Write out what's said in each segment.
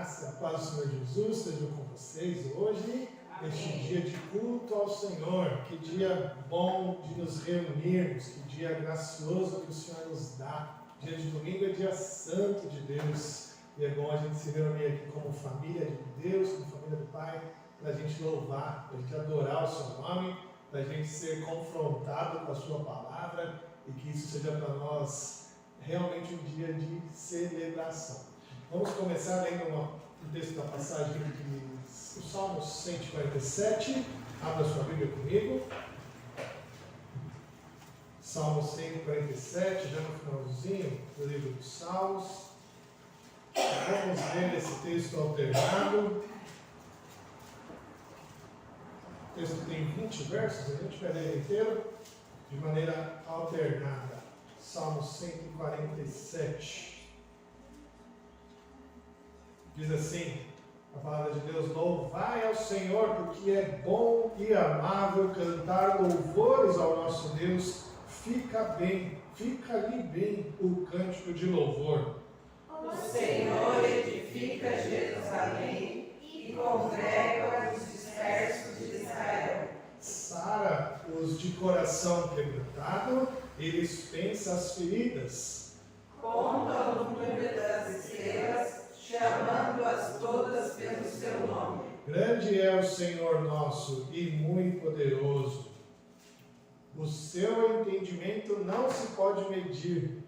graça e a paz do Senhor Jesus estejam com vocês hoje, neste dia de culto ao Senhor. Que dia bom de nos reunirmos, que dia gracioso que o Senhor nos dá. Dia de domingo é dia santo de Deus e é bom a gente se reunir aqui como família de Deus, como família do Pai, para a gente louvar, para a gente adorar o seu nome, para a gente ser confrontado com a sua palavra e que isso seja para nós realmente um dia de celebração. Vamos começar lendo um texto da passagem do Salmo 147. Abra sua Bíblia comigo. Salmo 147, já no finalzinho do livro dos Salmos. Vamos ler esse texto alternado. O texto tem 20 versos, a gente vai ler inteiro de maneira alternada. Salmo 147. Diz assim a palavra de Deus: louvai ao Senhor, porque é bom e amável cantar louvores ao nosso Deus. Fica-lhe bem o cântico de louvor. O Senhor edifica Jerusalém e congrega os dispersos de Israel. Sara os de coração quebrantado e dispensa as feridas. Conta o número das estrelas, chamando-as todas pelo seu nome. Grande é o Senhor nosso e muito poderoso. O seu entendimento não se pode medir.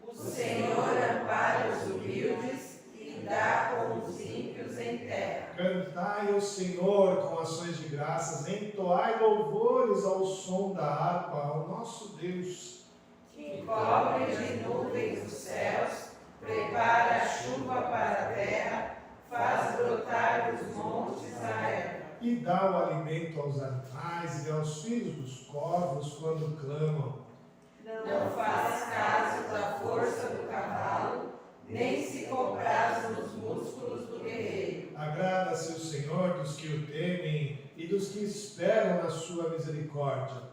O Senhor ampara os humildes e dá com os ímpios em terra. Cantai ao Senhor com ações de graças, entoai louvores ao som da harpa, ao nosso Deus. Que cobre de nuvens os céus, prepara a chuva para a terra, faz brotar os montes a erva. E dá o alimento aos animais e aos filhos dos corvos quando clamam. Não faz caso da força do cavalo, nem se compraz nos músculos do guerreiro. Agrada-se o Senhor dos que o temem e dos que esperam na sua misericórdia.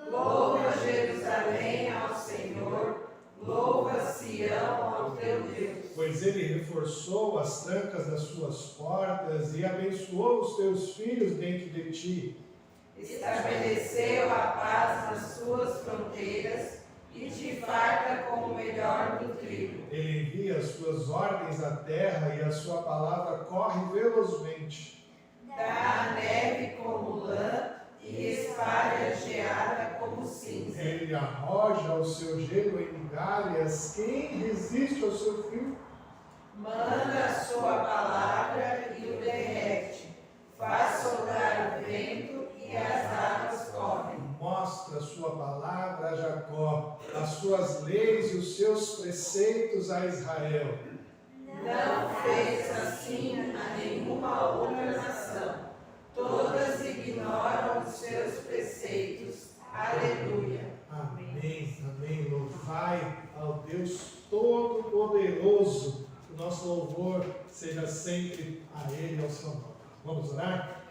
Louva Jerusalém ao Senhor, louva Sião ao teu Deus. Pois ele reforçou as trancas das suas portas e abençoou os teus filhos dentro de ti. Estabeleceu a paz nas suas fronteiras e te farta com o melhor do trigo. Ele envia as suas ordens à terra e a sua palavra corre velozmente. Dá a neve como lã e espalha a geada como cinza. Ele arroja o seu gelo em migalhas. Quem resiste ao seu fio? Manda a sua palavra e o derrete. Faz soprar o vento e as águas correm. Mostra a sua palavra a Jacó, as suas leis e os seus preceitos a Israel. Não fez assim a nenhuma outra nação. Todas ignoram os seus preceitos. Aleluia. Amém, amém. Louvai ao Deus Todo-Poderoso. O nosso louvor seja sempre a Ele, ao seu nome. Vamos orar?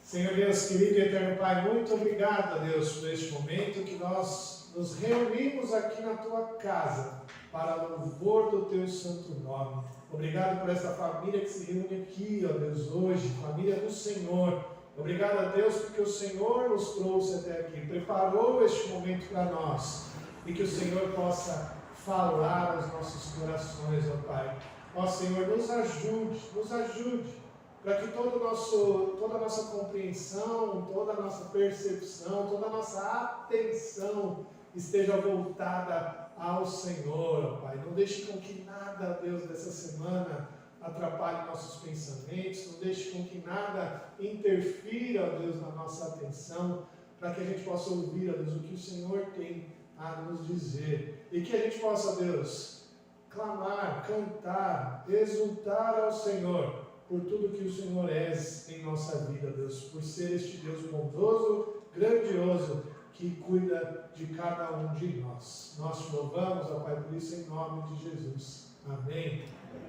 Senhor Deus, querido e eterno Pai, muito obrigado, Deus, por este momento que nós nos reunimos aqui na Tua casa para louvor do Teu santo nome. Obrigado por essa família que se reúne aqui, ó Deus, hoje, família do Senhor. Obrigado a Deus porque o Senhor nos trouxe até aqui, preparou este momento para nós e que o Senhor possa falar aos nossos corações, ó Pai. Ó Senhor, nos ajude, para que toda a nossa compreensão, toda a nossa percepção, toda a nossa atenção esteja voltada ao Senhor, ó Pai. Não deixe com que nada, Deus, dessa semana atrapalhe nossos pensamentos, não deixe com que nada interfira, ó Deus, na nossa atenção, para que a gente possa ouvir, ó Deus, o que o Senhor tem a nos dizer. E que a gente possa, Deus, clamar, cantar, exultar ao Senhor por tudo que o Senhor é em nossa vida, Deus, por ser este Deus bondoso, grandioso, que cuida de cada um de nós. Nós te louvamos, ó Pai, por isso, em nome de Jesus. Amém.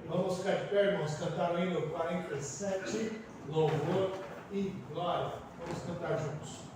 Vamos ficar de pé, irmãos, cantar o hino 47, louvor e glória. Vamos cantar juntos.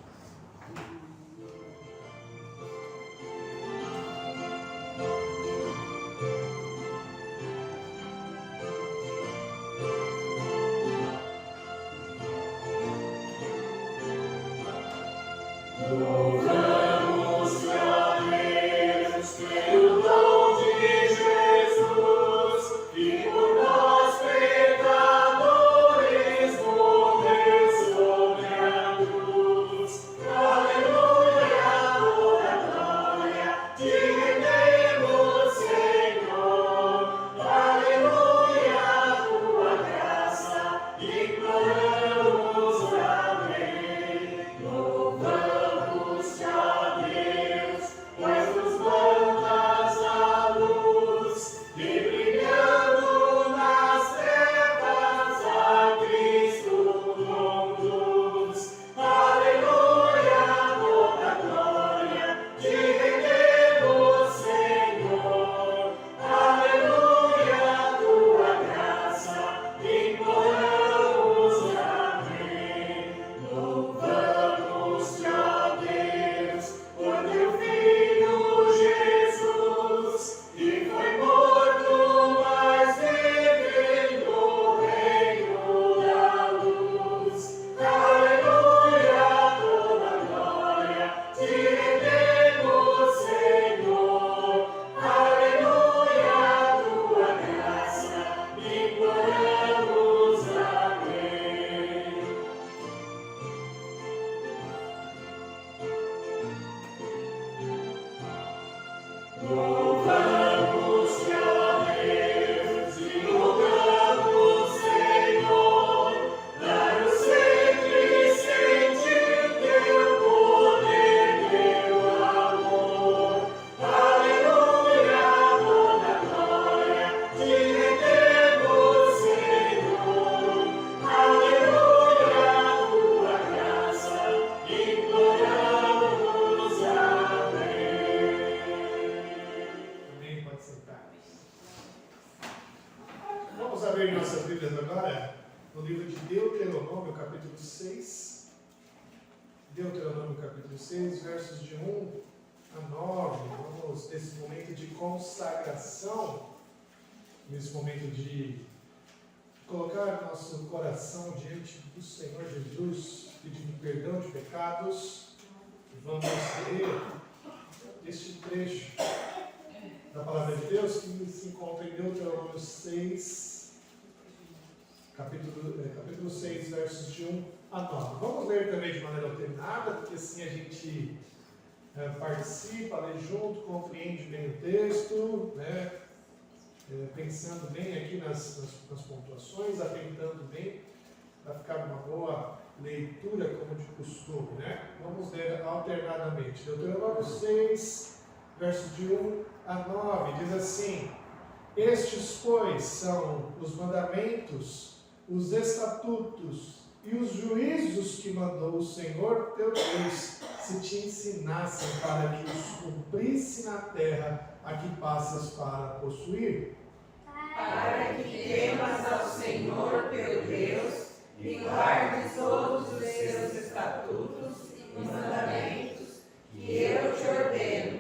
Deuteronômio capítulo 6, versos de 1 a 9. Vamos nesse momento de consagração, nesse momento de colocar nosso coração diante do Senhor Jesus, pedindo perdão de pecados. Vamos ler este trecho da palavra de Deus que se encontra em Deuteronômio 6, capítulo 6, versos de 1 a 9. Vamos ler também de maneira alternada, porque assim a gente participa, lê junto, compreende bem o texto, né? Pensando bem aqui nas pontuações, atentando bem, para ficar uma boa leitura, como de costume, né? Vamos ler alternadamente. Deuteronômio 6, versos de 1 a 9, diz assim: Estes, pois, são os mandamentos, os estatutos e os juízos que mandou o Senhor teu Deus, se te ensinassem para que os cumprisse na terra a que passas para possuir. Para que temas ao Senhor teu Deus e guardes todos os seus estatutos e mandamentos que eu te ordeno,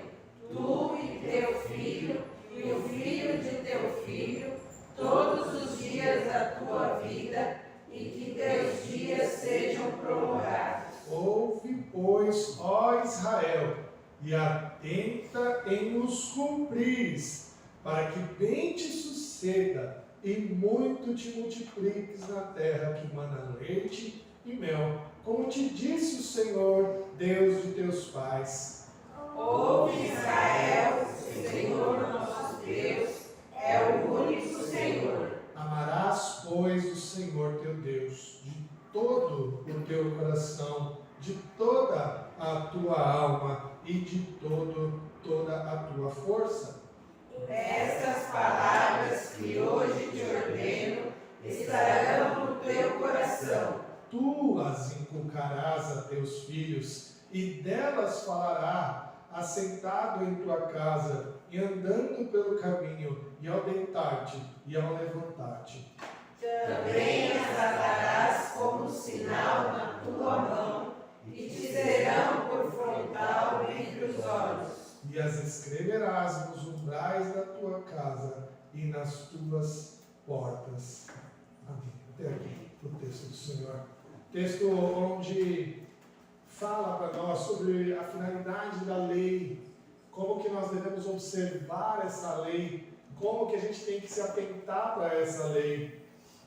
tu e teu filho e o filho de teu filho, todos os dias da tua vida, e que teus dias sejam prolongados. Ouve, pois, ó Israel, e atenta em os cumprires, para que bem te suceda e muito te multipliques na terra que mana leite e mel, como te disse o Senhor, Deus de teus pais. Ouve, Israel, o Senhor nosso Deus é o único Senhor. Amarás, pois, o Senhor teu Deus de todo o teu coração, de toda a tua alma e de toda a tua força. Estas palavras que hoje te ordeno estarão no teu coração. Tu as inculcarás a teus filhos, e delas falará, assentado em tua casa, e andando pelo caminho, e ao deitar-te, e ao levantar-te. Também as atarás como sinal na tua mão, e te serão por frontal entre os olhos. E as escreverás nos umbrais da tua casa e nas tuas portas. Amém. Até aqui o texto do Senhor. Texto onde fala para nós sobre a finalidade da lei, como que nós devemos observar essa lei, como que a gente tem que se atentar para essa lei.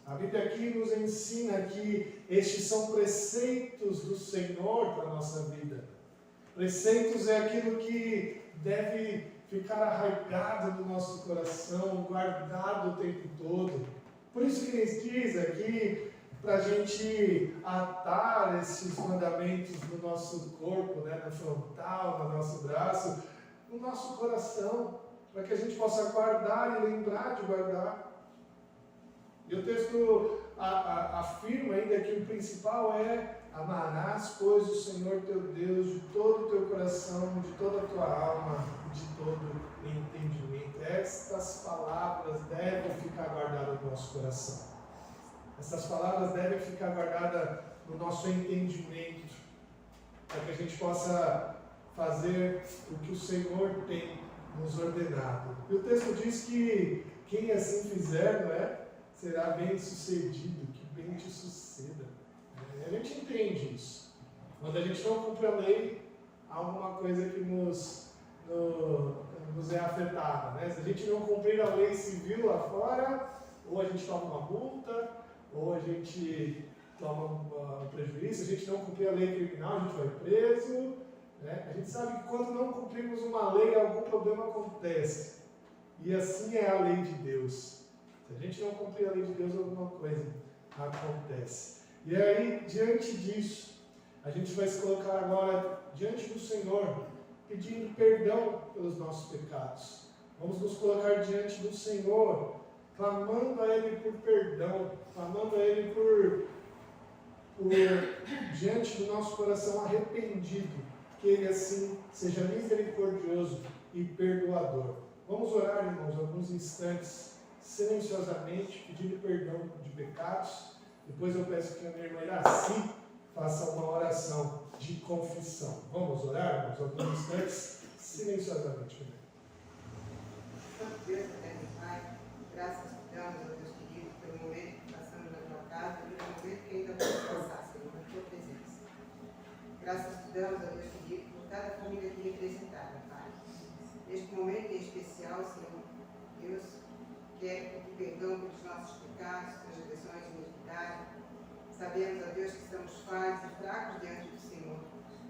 A Bíblia aqui nos ensina que estes são preceitos do Senhor para a nossa vida. Preceitos é aquilo que deve ficar arraigado no nosso coração, guardado o tempo todo. Por isso que ele diz aqui, para a gente atar esses mandamentos no nosso corpo, né, na frontal, no nosso braço, no nosso coração, para que a gente possa guardar e lembrar de guardar. E o texto afirma ainda que o principal é: amarás, pois, o Senhor teu Deus de todo o teu coração, de toda a tua alma, de todo o entendimento. Estas palavras devem ficar guardadas no nosso coração. Essas palavras devem ficar guardadas no nosso entendimento, para que a gente possa fazer o que o Senhor tem nos ordenado. E o texto diz que quem assim fizer, não é, será bem sucedido, que bem te suceda. A gente entende isso. Quando a gente não cumpre a lei, há alguma coisa que nos é afetada. Né? Se a gente não cumprir a lei civil lá fora, ou a gente toma uma multa, ou a gente toma um prejuízo. Se a gente não cumprir a lei criminal, a gente vai preso. Né? A gente sabe que quando não cumprimos uma lei, algum problema acontece. E assim é a lei de Deus. Se a gente não cumprir a lei de Deus, alguma coisa acontece. E aí, diante disso, a gente vai se colocar agora diante do Senhor, pedindo perdão pelos nossos pecados. Vamos nos colocar diante do Senhor, clamando a Ele por perdão, clamando a Ele por diante do nosso coração arrependido, que Ele assim seja misericordioso e perdoador. Vamos orar, irmãos, alguns instantes, silenciosamente, pedindo perdão de pecados. Depois eu peço que a minha irmã Iraci faça uma oração de confissão. Vamos orar, irmãos, alguns instantes, silenciosamente primeiro. Santo Deus, eterno Pai, graças te damos, ó Deus querido, pelo momento que passamos na tua casa e pelo momento que ainda vamos passar, Senhor, na tua presença. Graças te damos, ó Deus querido, por cada família aqui representada, Pai. Neste momento em especial, Senhor, Deus, quero pedir perdão pelos nossos pecados, transgressões e iniquidade. Sabemos, ó Deus, que estamos falhos e fracos diante do Senhor,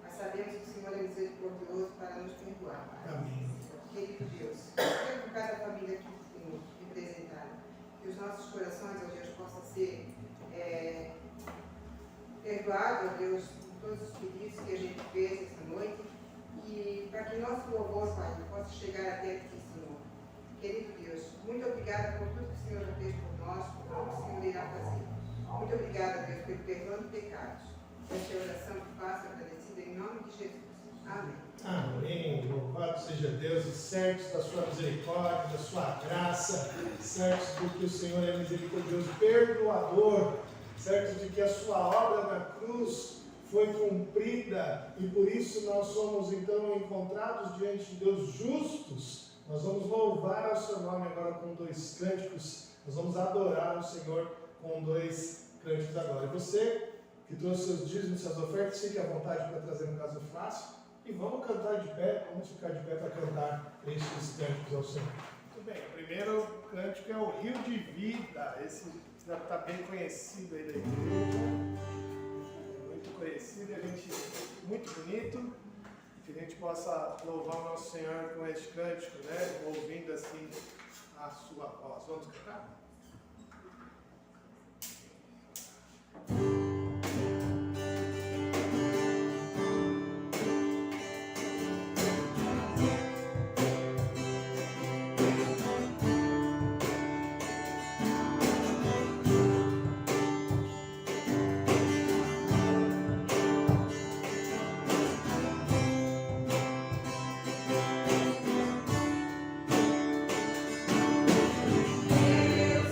mas sabemos que o Senhor é misericordioso para nos perdoar, Pai. Amém. Querido Deus, eu por cada família aqui, Senhor, representada, que os nossos corações, ó Deus, possam ser perdoados, ó Deus, por todos os pedidos que a gente fez esta noite, e para que nosso louvor, Pai, possa chegar até aqui, Senhor. Querido Deus, muito obrigada por tudo que o Senhor já fez por nós, por tudo que o Senhor irá fazer. Muito obrigada, Deus, pelo perdão de pecados. Esta é a oração que faço agradecida em nome de Jesus. Amém. Amém. Louvado seja Deus, e certos da sua misericórdia, da sua graça, certos de que o Senhor é misericordioso, perdoador, certos de que a sua obra na cruz foi cumprida e por isso nós somos então encontrados diante de Deus justos. Nós vamos louvar ao seu nome agora com 2 cânticos, nós vamos adorar o Senhor com 2 cânticos agora. E você que trouxe seus dízimos, suas ofertas, fique à vontade para trazer no caso fácil. E vamos cantar de pé, vamos ficar de pé para cantar estes cânticos ao Senhor. Muito bem, o primeiro cântico é o Rio de Vida. Esse já está bem conhecido aí da igreja. Muito conhecido, muito bonito. Que a gente possa louvar o nosso Senhor com este cântico, né? Ouvindo assim a sua voz. Vamos cantar? Meu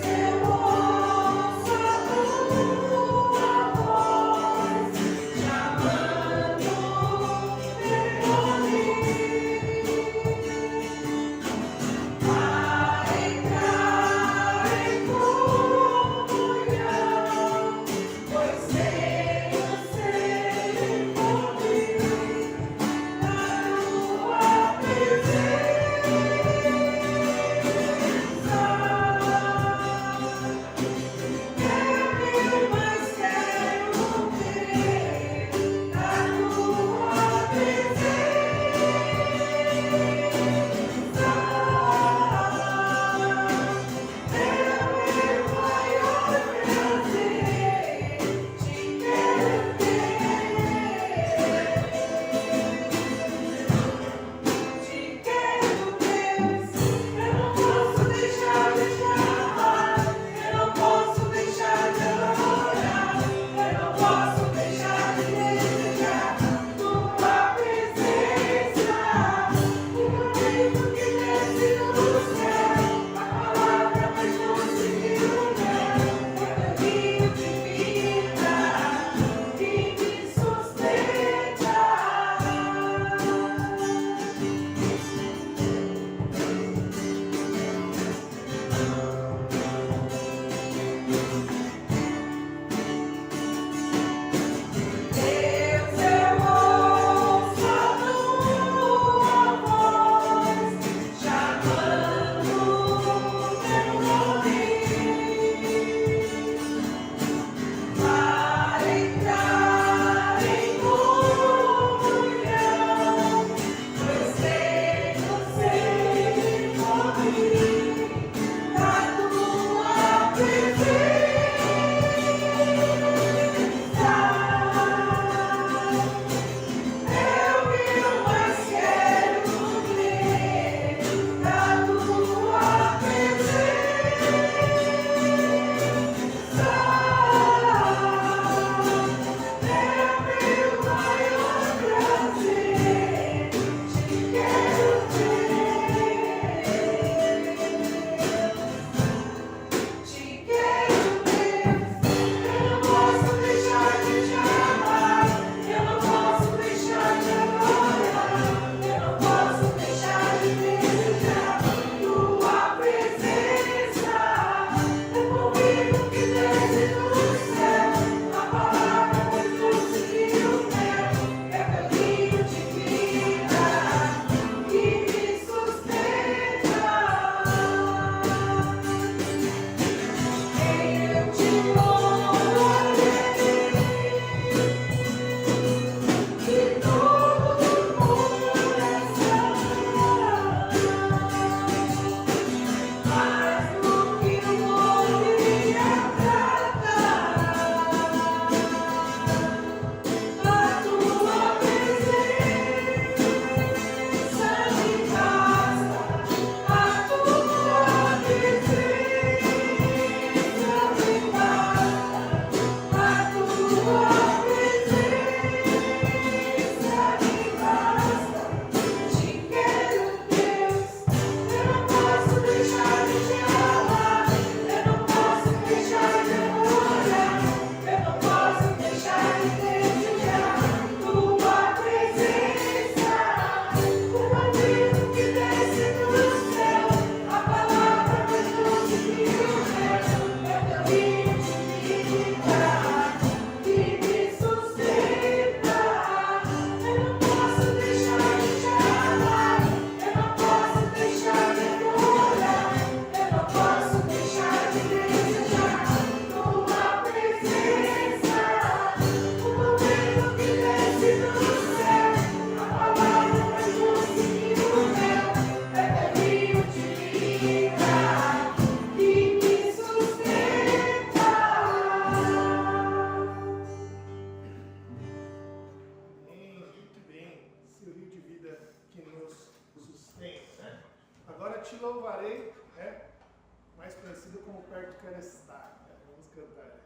te louvarei, né? Mais conhecido como Perto Quero Estar. Vamos cantar aí.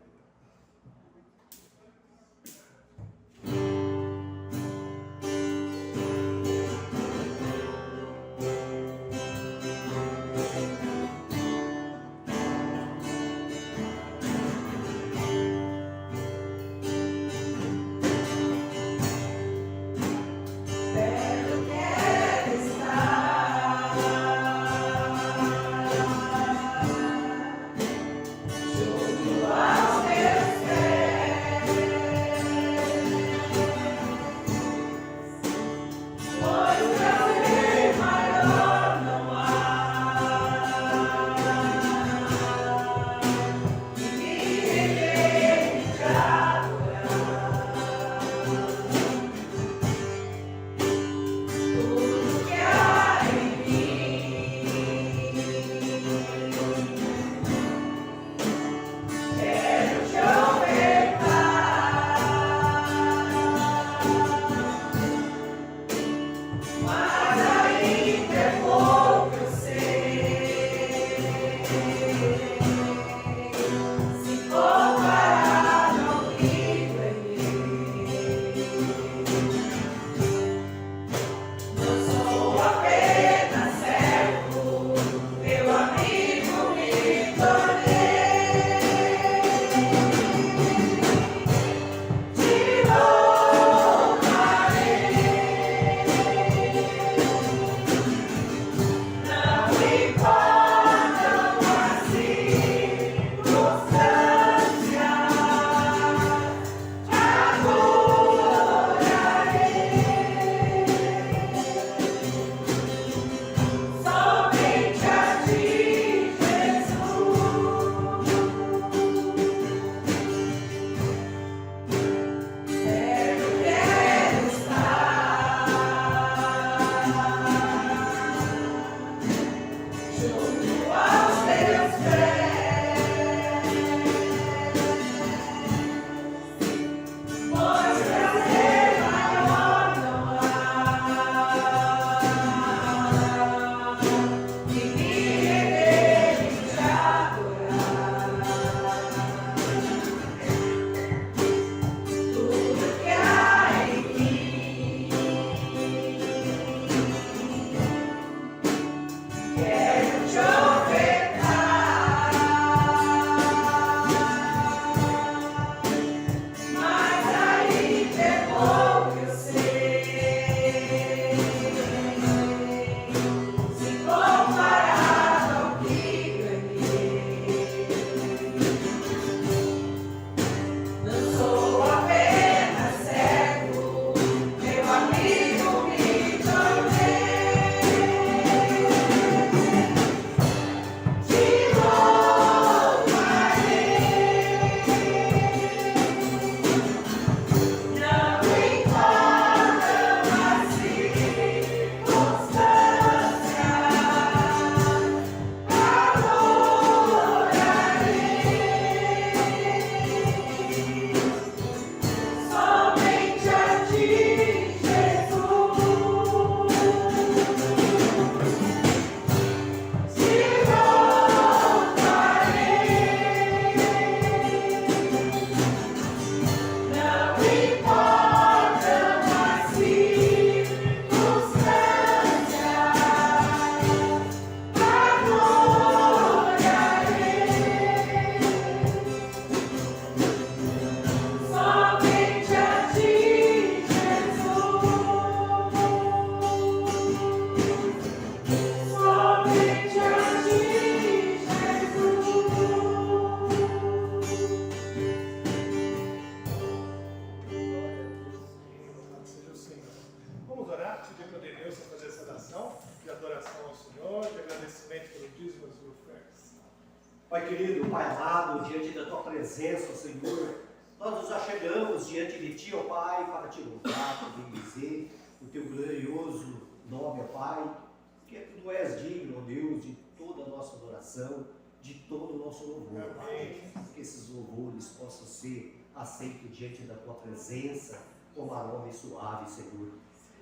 Pai querido, Pai amado, diante da Tua presença, Senhor, nós nos achegamos diante de Ti, ó Pai, para Te louvar, para bendizer o Teu glorioso nome, ó Pai, porque Tu és digno, ó Deus, de toda a nossa adoração, de todo o nosso louvor, Pai. Que esses louvores possam ser aceitos diante da Tua presença, como aroma suave, Senhor.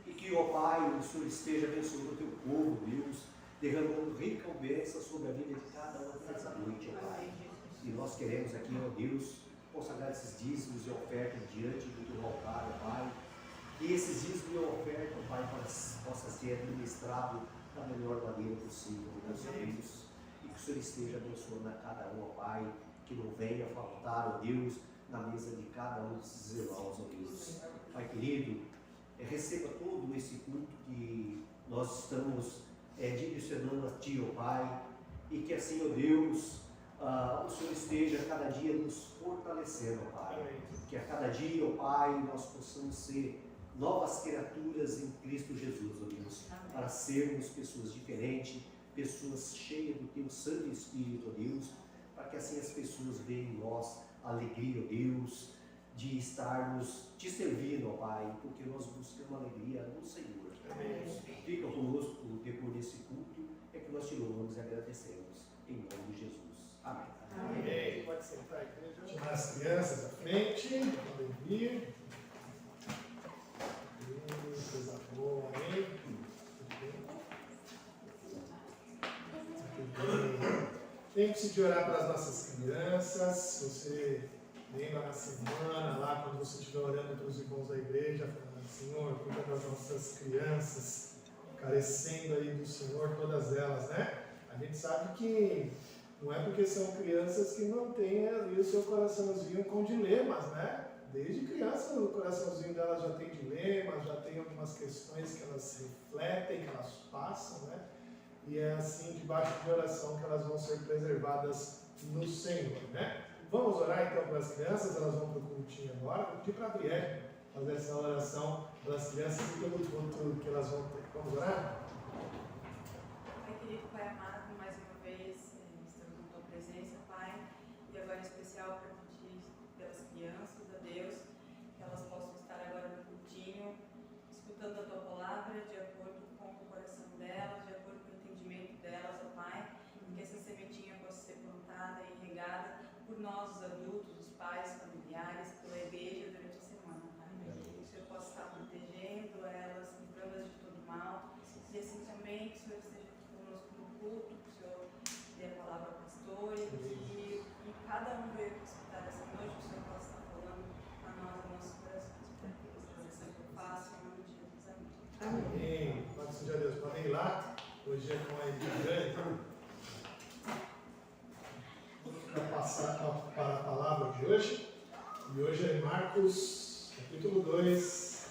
E que, ó Pai, o Senhor esteja abençoando o Teu povo, Deus, derramando rica bênção sobre a vida de cada uma nessa noite, ó Pai. E nós queremos aqui, ó Deus, consagrar esses dízimos e ofertas diante do teu altar, ó Pai. Que esses dízimos e ofertas, ó Pai, possa ser administrado da melhor maneira possível, meus Deus. E que o Senhor esteja abençoando a cada um, ó Pai, que não venha faltar, ó Deus, na mesa de cada um desses irmãos, ó Deus. Pai querido, receba todo esse culto que nós estamos direcionando a Ti, ó Pai, e que assim, ó Deus, o Senhor esteja a cada dia nos fortalecendo, ó Pai. Que a cada dia, ó Pai, nós possamos ser novas criaturas em Cristo Jesus, ó Deus, para sermos pessoas diferentes, pessoas cheias do Teu Santo Espírito, ó Deus, para que assim as pessoas vejam em nós a alegria, ó Deus, de estarmos Te servindo, ó Pai, porque nós buscamos alegria no Senhor. Amém. Fica conosco o tempo desse culto, é que nós te louvamos e agradecemos, em nome de Jesus. Amém. Amém. Pode sentar, igreja. Chamar as crianças à frente, podem vir. Coisa boa, hein? Lembre-se de orar para as nossas crianças. Você lembra na semana, lá quando você estiver orando para os irmãos da igreja, falando, Senhor, cuida das nossas crianças, carecendo aí do Senhor, todas elas, né? A gente sabe que não é porque são crianças que não tem ali o seu coraçãozinho com dilemas, né? Desde criança o coraçãozinho delas já tem dilemas, já tem algumas questões que elas refletem, que elas passam, né? E é assim, debaixo de oração, que elas vão ser preservadas no Senhor, né? Vamos orar então para as crianças, elas vão para o cultinho agora. Vou pedir para a Adriele fazer essa oração pelas crianças e pelo culto que elas vão ter. Vamos orar? Pai querido, Pai amado, mais uma vez estamos na Tua presença, Pai, e agora em especial para pedir pelas crianças, a Deus, que elas possam estar agora no cultinho, escutando a Tua palavra, de acordo com o coração delas, de acordo com o entendimento delas, ó Pai, e que essa sementinha possa ser plantada e regada por nós, os adultos, os pais, familiares, pela igreja durante a semana, Pai. Que o Senhor possa estar protegendo elas, livrando-as de todo mal, e assim também que o Senhor esteja aqui conosco no culto, que o Senhor dê a palavra ao pastor, e que cada um veio escutar essa noite, que o Senhor possa estar falando a nós, aos nossos corações, para que essa oração que eu faço, em nome de Jesus. Amém. Amém. Pode ser, Deus. Podem ir lá. Hoje é com a Edilane. Para passar para a palavra de hoje. E hoje é Marcos, capítulo 2,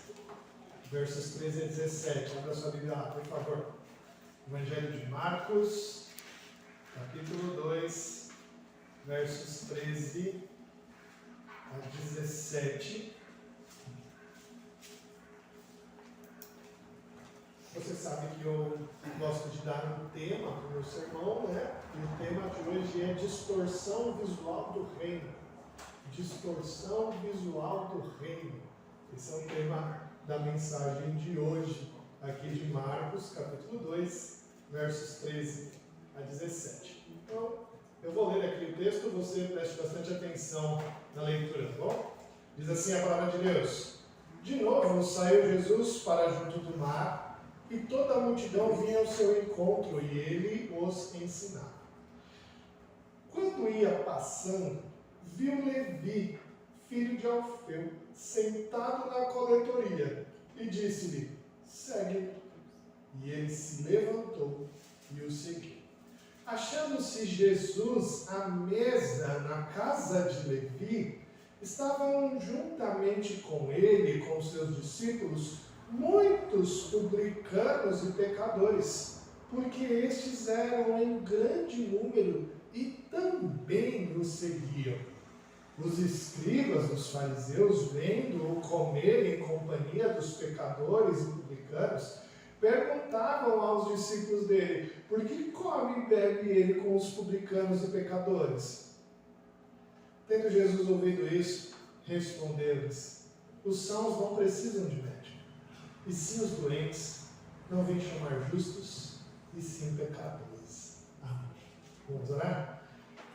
versos 13 a 17. Abra sua Bíblia lá, por favor. Evangelho de Marcos, capítulo 2, versos 13 a 17. Você sabe que eu gosto de dar um tema para o meu sermão, né? E o tema de hoje é distorção visual do reino. Distorção visual do reino. Esse é o tema da mensagem de hoje, aqui de Marcos, capítulo 2, versos 13 a 17. Então, eu vou ler aqui o texto, você preste bastante atenção na leitura, tá bom? Diz assim a palavra de Deus. De novo saiu Jesus para junto do mar, e toda a multidão vinha ao seu encontro, e ele os ensinava. Quando ia passando, viu Levi, filho de Alfeu, sentado na coletoria, e disse-lhe, segue-me. E ele se levantou e o seguiu. Achando-se Jesus à mesa na casa de Levi, estavam juntamente com ele e com seus discípulos muitos publicanos e pecadores, porque estes eram em grande número e também o seguiam. Os escribas dos fariseus, vendo-o comer em companhia dos pecadores e publicanos, perguntavam aos discípulos dele, por que come e bebe ele com os publicanos e pecadores? Tendo Jesus ouvido isso, respondeu-lhes, os sãos não precisam de médico, e sim os doentes. Não vim chamar justos, e sim pecadores. Amém. Vamos orar?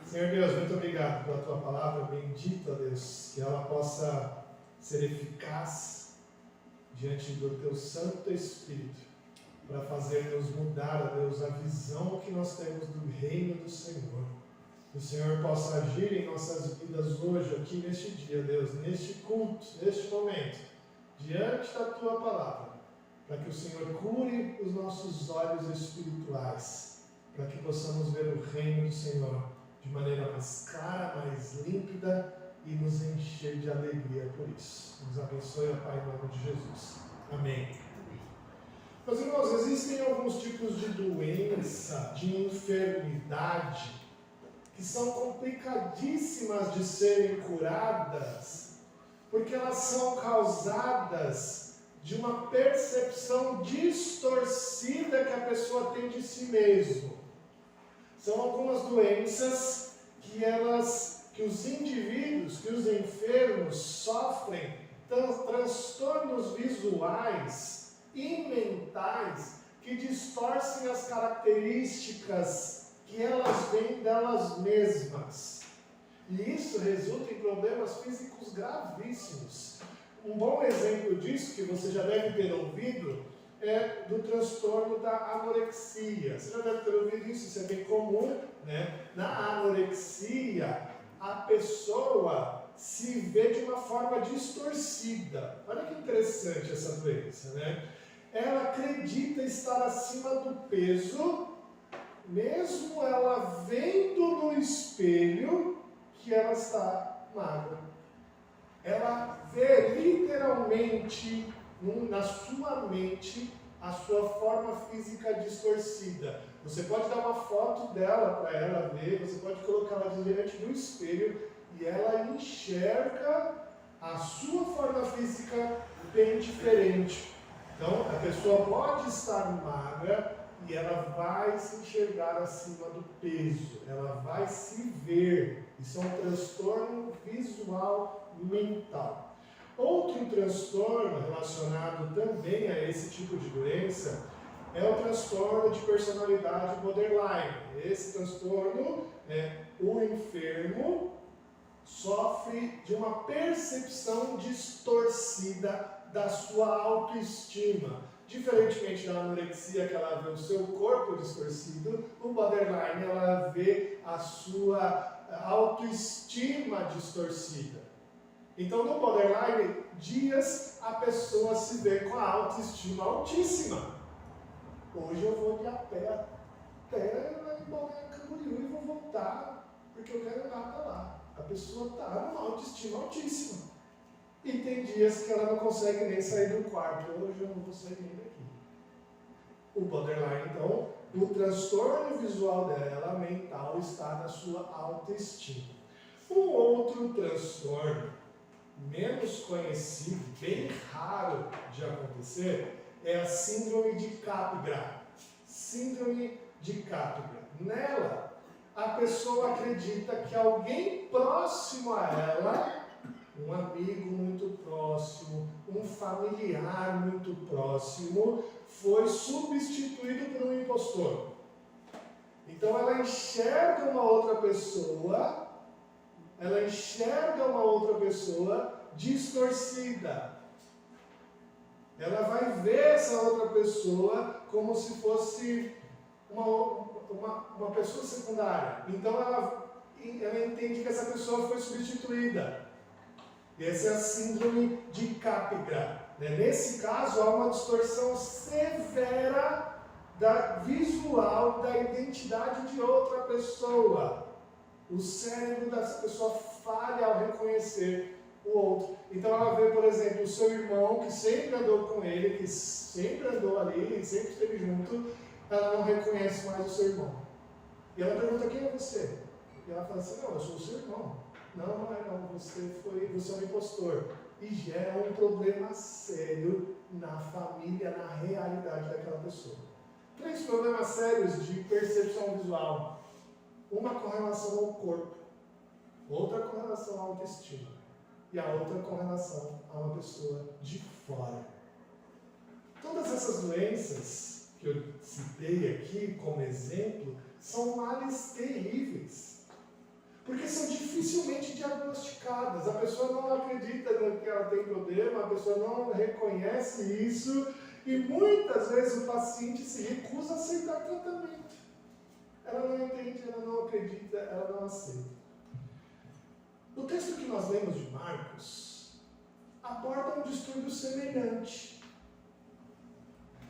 Senhor Deus, muito obrigado pela Tua palavra, bendito, ó Deus, que ela possa ser eficaz diante do Teu Santo Espírito, para fazer-nos mudar, ó Deus, a visão que nós temos do reino do Senhor. Que o Senhor possa agir em nossas vidas hoje, aqui neste dia, Deus, neste culto, neste momento, diante da Tua palavra, para que o Senhor cure os nossos olhos espirituais, para que possamos ver o reino do Senhor de maneira mais clara, mais límpida e nos encher de alegria por isso. Nos abençoe, ó Pai, em nome de Jesus. Amém. Meus irmãos, existem alguns tipos de doença, de enfermidade, que são complicadíssimas de serem curadas, porque elas são causadas de uma percepção distorcida que a pessoa tem de si mesmo. São algumas doenças que os indivíduos, que os enfermos sofrem transtornos visuais e mentais que distorcem as características que elas vêm delas mesmas. E isso resulta em problemas físicos gravíssimos. Um bom exemplo disso, que você já deve ter ouvido, é do transtorno da anorexia. Você já deve ter ouvido isso, isso é bem comum, né? Na anorexia, a pessoa se vê de uma forma distorcida. Olha que interessante essa doença, né? Ela acredita estar acima do peso, mesmo ela vendo no espelho que ela está magra. Ela vê literalmente na sua mente a sua forma física distorcida. Você pode dar uma foto dela para ela ver, você pode colocá-la diante do espelho e ela enxerga a sua forma física bem diferente. Então, a pessoa pode estar magra e ela vai se enxergar acima do peso, ela vai se ver. Isso é um transtorno visual mental. Outro transtorno relacionado também a esse tipo de doença é o transtorno de personalidade borderline. Esse transtorno, o enfermo sofre de uma percepção distorcida da sua autoestima. Diferentemente da anorexia, que ela vê o seu corpo distorcido, o borderline ela vê a sua autoestima distorcida. Então, no borderline, dias a pessoa se vê com a autoestima altíssima. Hoje eu vou de a pé até Balneário Camboriú e vou voltar, porque eu quero andar até lá. A pessoa está numa autoestima altíssima. E tem dias que ela não consegue nem sair do quarto. Hoje eu não vou sair nem daqui. O borderline, então, o transtorno visual dela, mental, está na sua autoestima. Um outro transtorno menos conhecido, bem raro de acontecer, é a síndrome de Capgras. Síndrome de Capgras. Nela, a pessoa acredita que alguém próximo a ela, um amigo muito próximo, um familiar muito próximo, foi substituído por um impostor. Então ela enxerga uma outra pessoa distorcida. Ela vai ver essa outra pessoa como se fosse uma pessoa secundária. Então ela entende que essa pessoa foi substituída. Essa é a síndrome de Capgras. Nesse caso, há uma distorção severa visual da identidade de outra pessoa. O cérebro dessa pessoa falha ao reconhecer o outro. Então ela vê, por exemplo, o seu irmão, que sempre andou com ele, que sempre andou ali, sempre esteve junto, ela não reconhece mais o seu irmão. E ela pergunta: quem é você? E ela fala assim: não, eu sou o seu irmão. Não, você é um impostor. E gera um problema sério na família, na realidade daquela pessoa. 3 problemas sérios de percepção visual. Uma com relação ao corpo, outra com relação à autoestima e a outra com relação a uma pessoa de fora. Todas essas doenças que eu citei aqui como exemplo são males terríveis. Porque são dificilmente diagnosticadas. A pessoa não acredita que ela tem problema, a pessoa não reconhece isso E muitas vezes o paciente se recusa a aceitar tratamento. Ela não entende, ela não acredita, ela não aceita. O texto que nós lemos de Marcos aborda um distúrbio semelhante.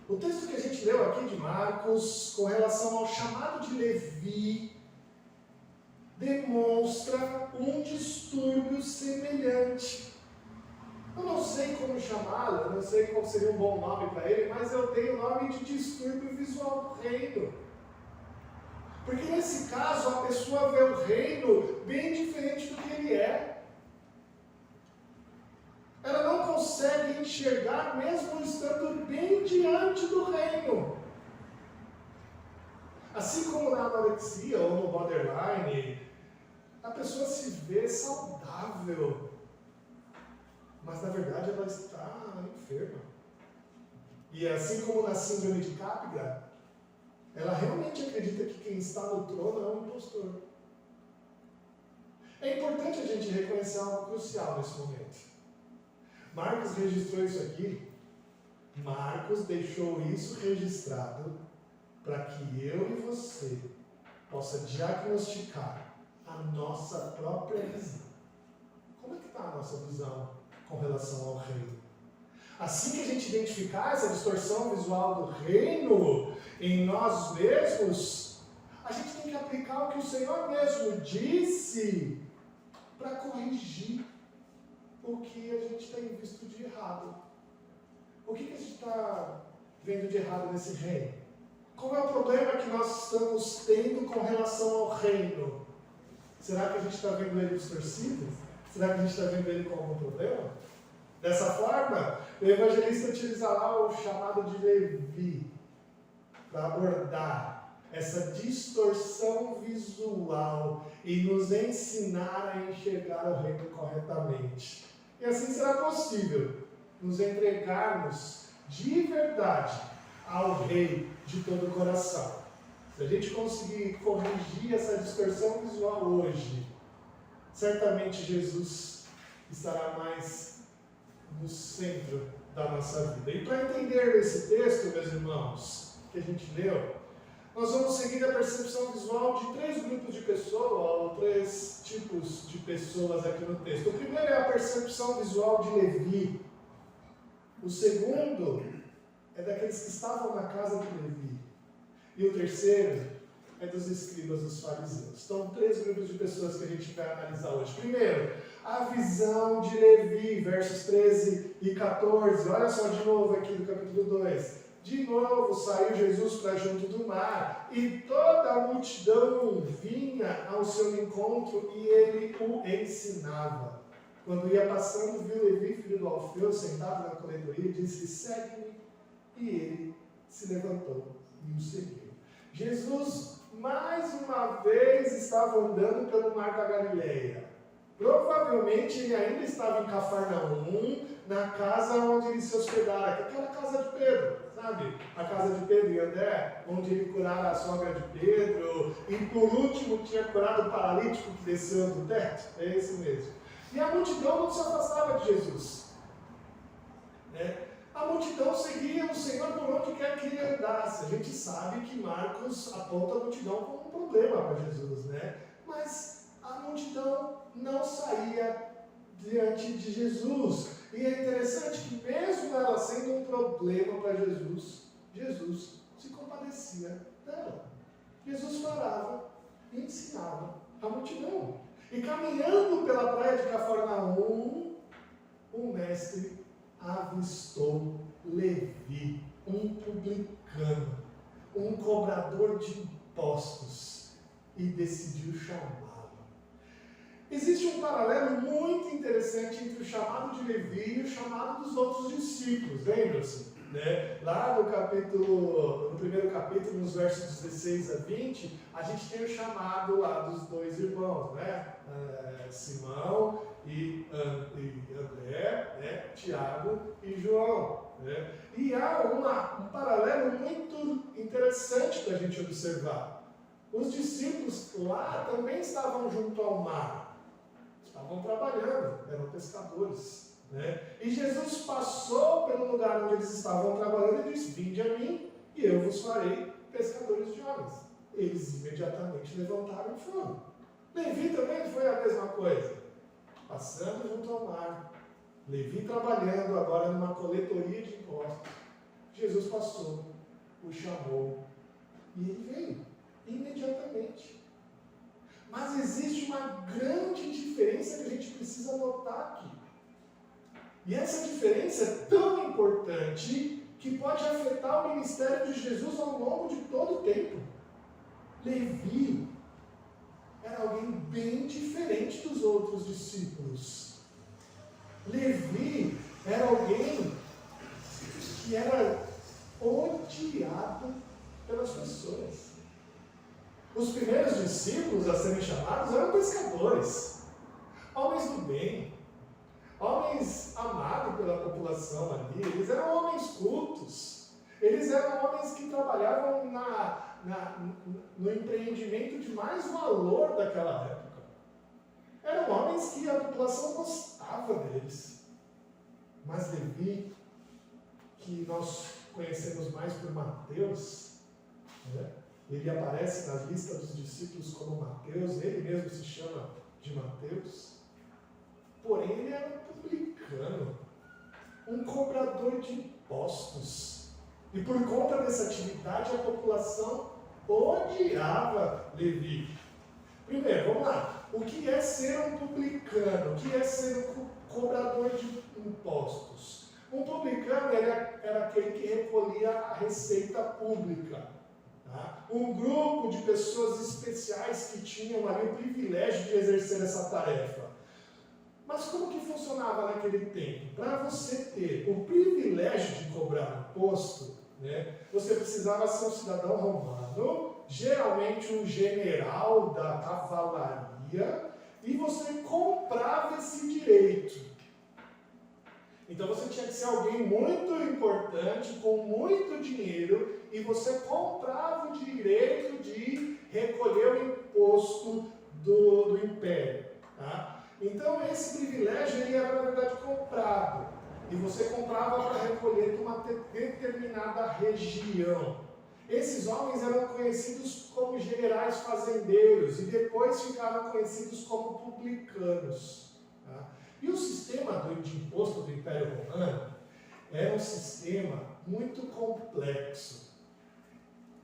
O texto que a gente leu aqui de Marcos, com relação ao chamado de Levi, demonstra um distúrbio semelhante. Eu não sei como chamá-lo, eu não sei qual seria um bom nome para ele, mas eu tenho o nome de distúrbio visual do reino. Porque nesse caso a pessoa vê o reino bem diferente do que ele é. Ela não consegue enxergar mesmo estando bem diante do reino. Assim como na anorexia ou no borderline, a pessoa se vê saudável, mas na verdade ela está enferma. E assim como na síndrome de Capgras, ela realmente acredita que quem está no trono é um impostor. É importante a gente reconhecer algo crucial nesse momento. Marcos registrou isso aqui. Marcos deixou isso registrado para que eu e você possa diagnosticar a nossa própria visão. Como é que está a nossa visão com relação ao reino? Assim que a gente identificar essa distorção visual do reino em nós mesmos, a gente tem que aplicar o que o Senhor mesmo disse para corrigir o que a gente tem visto de errado. O que a gente está vendo de errado nesse reino? Qual é o problema que nós estamos tendo com relação ao reino? Será que a gente está vendo ele distorcido? Será que a gente está vendo ele com algum problema? Dessa forma, o evangelista utiliza lá o chamado de Levi para abordar essa distorção visual e nos ensinar a enxergar o reino corretamente. E assim será possível nos entregarmos de verdade ao Rei de todo o coração. Se a gente conseguir corrigir essa distorção visual hoje, certamente Jesus estará mais no centro da nossa vida. E para entender esse texto, meus irmãos, que a gente leu, nós vamos seguir a percepção visual de 3 grupos de pessoas, ou 3 tipos de pessoas aqui no texto. O primeiro é a percepção visual de Levi. O segundo é daqueles que estavam na casa de Levi. E o terceiro é dos escribas, dos fariseus. Então, 3 grupos de pessoas que a gente vai analisar hoje. Primeiro, a visão de Levi, versos 13 e 14. Olha só de novo aqui do capítulo 2. De novo saiu Jesus para junto do mar, e toda a multidão vinha ao seu encontro e ele o ensinava. Quando ia passando, viu Levi, filho do Alfeu, sentado na coletoria, e disse: segue-me. E ele se levantou e o seguiu. Jesus, mais uma vez, estava andando pelo mar da Galileia. Provavelmente ele ainda estava em Cafarnaum, na casa onde ele se hospedara, aquela casa de Pedro, sabe? A casa de Pedro e André, onde ele curara a sogra de Pedro, e por último tinha curado o paralítico que desceu do teto. É esse mesmo. E a multidão não se afastava de Jesus. A multidão seguia o Senhor por onde quer que ele andasse. A gente sabe que Marcos aponta a multidão como um problema para Jesus, né? Mas a multidão não saía diante de Jesus. E é interessante que mesmo ela sendo um problema para Jesus, Jesus se compadecia dela. Jesus parava e ensinava a multidão. E caminhando pela praia de Cafarnaum, o mestre avistou Levi, um publicano, um cobrador de impostos, e decidiu chamá-lo. Existe um paralelo muito interessante entre o chamado de Levi e o chamado dos outros discípulos, lembra-se? Lá no primeiro capítulo, nos versos 16 a 20, a gente tem o chamado lá dos 2 irmãos, Simão e André, Tiago e João. E há um paralelo muito interessante para a gente observar. Os discípulos lá também estavam junto ao mar, estavam trabalhando, eram pescadores. né? E Jesus passou pelo lugar onde eles estavam trabalhando e disse: vinde a mim e eu vos farei pescadores de homens. Eles imediatamente levantaram e foram. Levi também foi a mesma coisa. Passando junto ao mar, Levi trabalhando agora numa coletoria de impostos. Jesus passou, o chamou e ele veio imediatamente. Mas existe uma grande diferença que a gente precisa notar aqui. E essa diferença é tão importante que pode afetar o ministério de Jesus ao longo de todo o tempo. Levi era alguém bem diferente dos outros discípulos. Levi era alguém que era odiado pelas pessoas. Os primeiros discípulos a serem chamados eram pescadores, homens do bem, homens amados pela população ali. Eles eram homens cultos, eles eram homens que trabalhavam no empreendimento de mais valor daquela época. Eram homens que a população gostava deles. Mas Levi, que nós conhecemos mais por Mateus, né? Ele aparece na lista dos discípulos como Mateus, ele mesmo se chama de Mateus. Porém, ele era um publicano, um cobrador de impostos. E por conta dessa atividade, a população odiava Levi. Primeiro, vamos lá. O que é ser um publicano? O que é ser um cobrador de impostos? Um publicano era aquele que recolhia a receita pública. Tá? Um grupo de pessoas especiais que tinham ali o privilégio de exercer essa tarefa. Mas como que funcionava naquele tempo? Para você ter o privilégio de cobrar imposto, né, você precisava ser um cidadão romano, geralmente um general da cavalaria, e você comprava esse direito. Então você tinha que ser alguém muito importante, com muito dinheiro, e você comprava o direito de recolher o imposto do império. Tá? Então esse privilégio ele era, na verdade, comprado. E você comprava para recolher de uma determinada região. Esses homens eram conhecidos como generais fazendeiros e depois ficaram conhecidos como publicanos. Tá? E o sistema de imposto do Império Romano era um sistema muito complexo.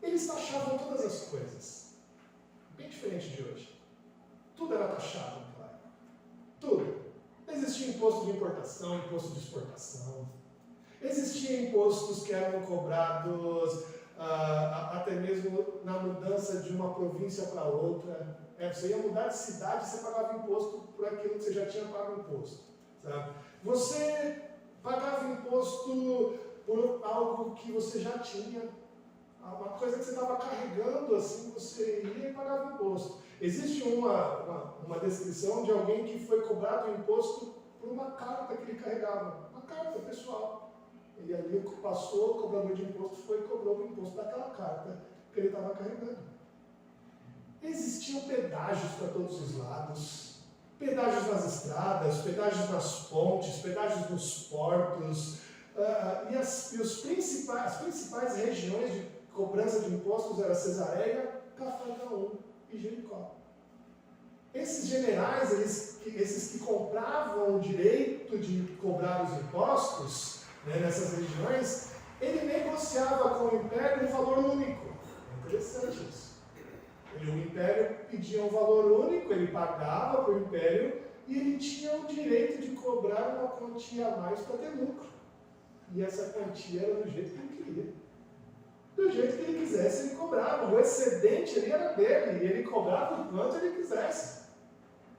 Eles taxavam todas as coisas, bem diferente de hoje. Tudo era taxado naquela época. Tudo. Existia imposto de importação, imposto de exportação. Existiam impostos que eram cobrados até mesmo na mudança de uma província para outra. Você ia mudar de cidade, você pagava imposto por aquilo que você já tinha pago imposto. Sabe? Você pagava imposto por algo que você já tinha. Uma coisa que você estava carregando, assim, você ia e pagava imposto. Existe uma descrição de alguém que foi cobrado o imposto por uma carta que ele carregava. Uma carta pessoal. Ele ali passou, o cobrador de imposto foi e cobrou o imposto daquela carta que ele estava carregando. Existiam pedágios para todos os lados. Pedágios nas estradas, pedágios nas pontes, pedágios nos portos. As principais regiões de cobrança de impostos eram Cesareia, Cafarnaum e Jericó. Esses generais, esses que compravam o direito de cobrar os impostos, né, nessas regiões, ele negociava com o império um valor único. É interessante isso. O império pedia um valor único, ele pagava para o império e ele tinha o direito de cobrar uma quantia a mais para ter lucro. E essa quantia era do jeito que ele queria. Do jeito que ele quisesse, ele cobrava. O excedente ali era dele, e ele cobrava o quanto ele quisesse.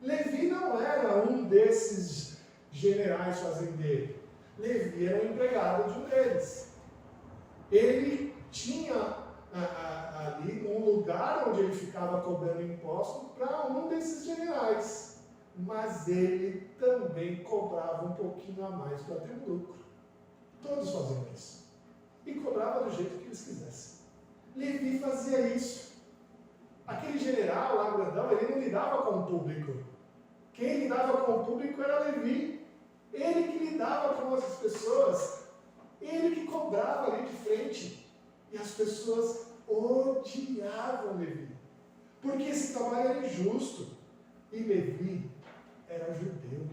Levi não era um desses generais fazendeiros. Levi era um empregado de um deles. Ele tinha ali um lugar onde ele ficava cobrando imposto para um desses generais. Mas ele também cobrava um pouquinho a mais para ter lucro. Todos faziam isso. E cobrava do jeito que eles quisessem. Levi fazia isso. Aquele general lá, grandão, ele não lidava com o público. Quem lidava com o público era Levi. ele que lidava com as pessoas, ele que cobrava ali de frente. E as pessoas odiavam Levi, porque esse trabalho era injusto. E Levi era judeu.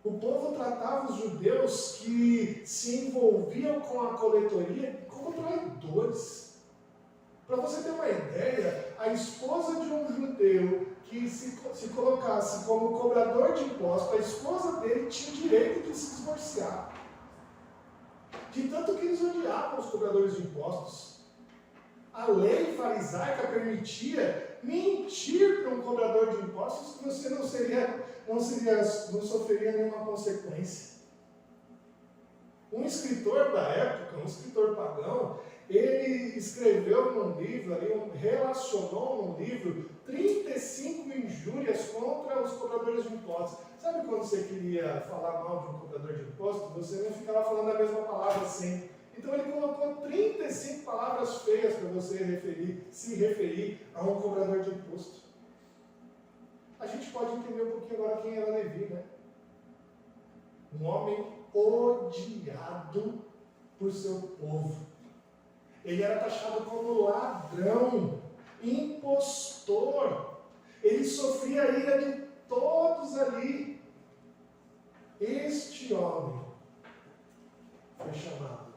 O povo tratava os judeus que se envolviam com a coletoria como traidores. Para você ter uma ideia, a esposa de um judeu que se colocasse como cobrador de impostos, a esposa dele tinha o direito de se divorciar. De tanto que eles odiavam os cobradores de impostos. A lei farisaica permitia mentir para um cobrador de impostos que você não sofreria nenhuma consequência. Um escritor da época, um escritor pagão, ele escreveu num livro, relacionou num livro 35 injúrias contra os cobradores de impostos. Sabe quando você queria falar mal de um cobrador de impostos, você não ficava falando a mesma palavra sempre. Então ele colocou 35 palavras feias para você se referir a um cobrador de imposto. A gente pode entender um pouquinho agora quem era Levi, né? Um homem odiado por seu povo. Ele era taxado como ladrão, impostor. Ele sofria a ira de todos ali. Este homem foi chamado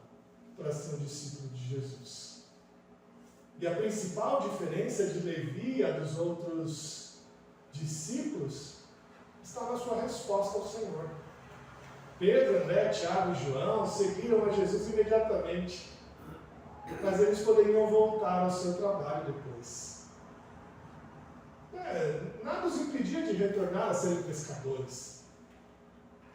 para ser um discípulo de Jesus. E a principal diferença de Levi e a dos outros discípulos está na sua resposta ao Senhor. Pedro, André, Tiago e João seguiram a Jesus imediatamente, mas eles poderiam voltar ao seu trabalho depois. Nada os impedia de retornar a serem pescadores.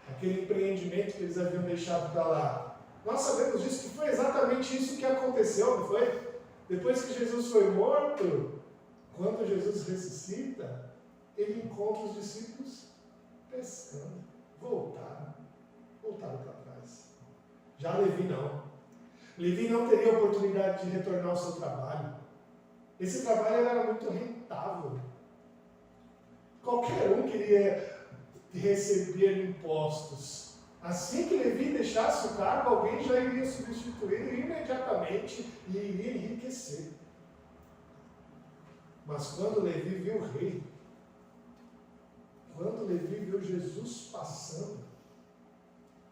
Aquele empreendimento que eles haviam deixado para lá. Nós sabemos disso, que foi exatamente isso que aconteceu, não foi? Depois que Jesus foi morto, quando Jesus ressuscita, ele encontra os discípulos pescando. Voltaram para trás. Já Levi não. Levi não teria oportunidade de retornar ao seu trabalho. Esse trabalho era muito rentável. Qualquer um queria receber impostos. Assim que Levi deixasse o cargo, alguém já iria substituí-lo imediatamente e iria enriquecer. Mas quando Levi viu o rei, quando Levi viu Jesus passando,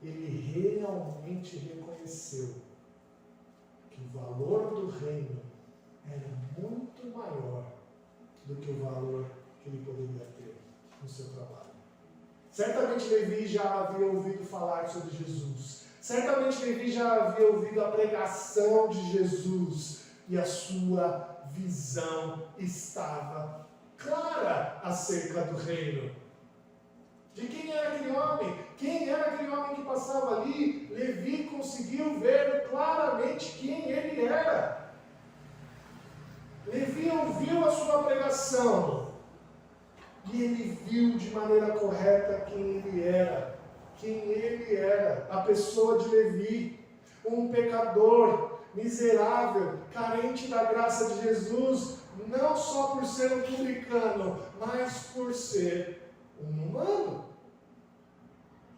ele realmente reconheceu que o valor do reino era muito maior do que o valor que ele poderia ter no seu trabalho. Certamente Levi já havia ouvido falar sobre Jesus. Certamente Levi já havia ouvido a pregação de Jesus. E a sua visão estava clara acerca do reino. De quem era aquele homem? Quem era aquele homem que passava ali? Levi conseguiu ver claramente quem ele era. Levi ouviu a sua pregação. E ele viu de maneira correta quem ele era. Quem ele era. A pessoa de Levi. Um pecador, miserável, carente da graça de Jesus. Não só por ser um publicano, mas por ser um humano.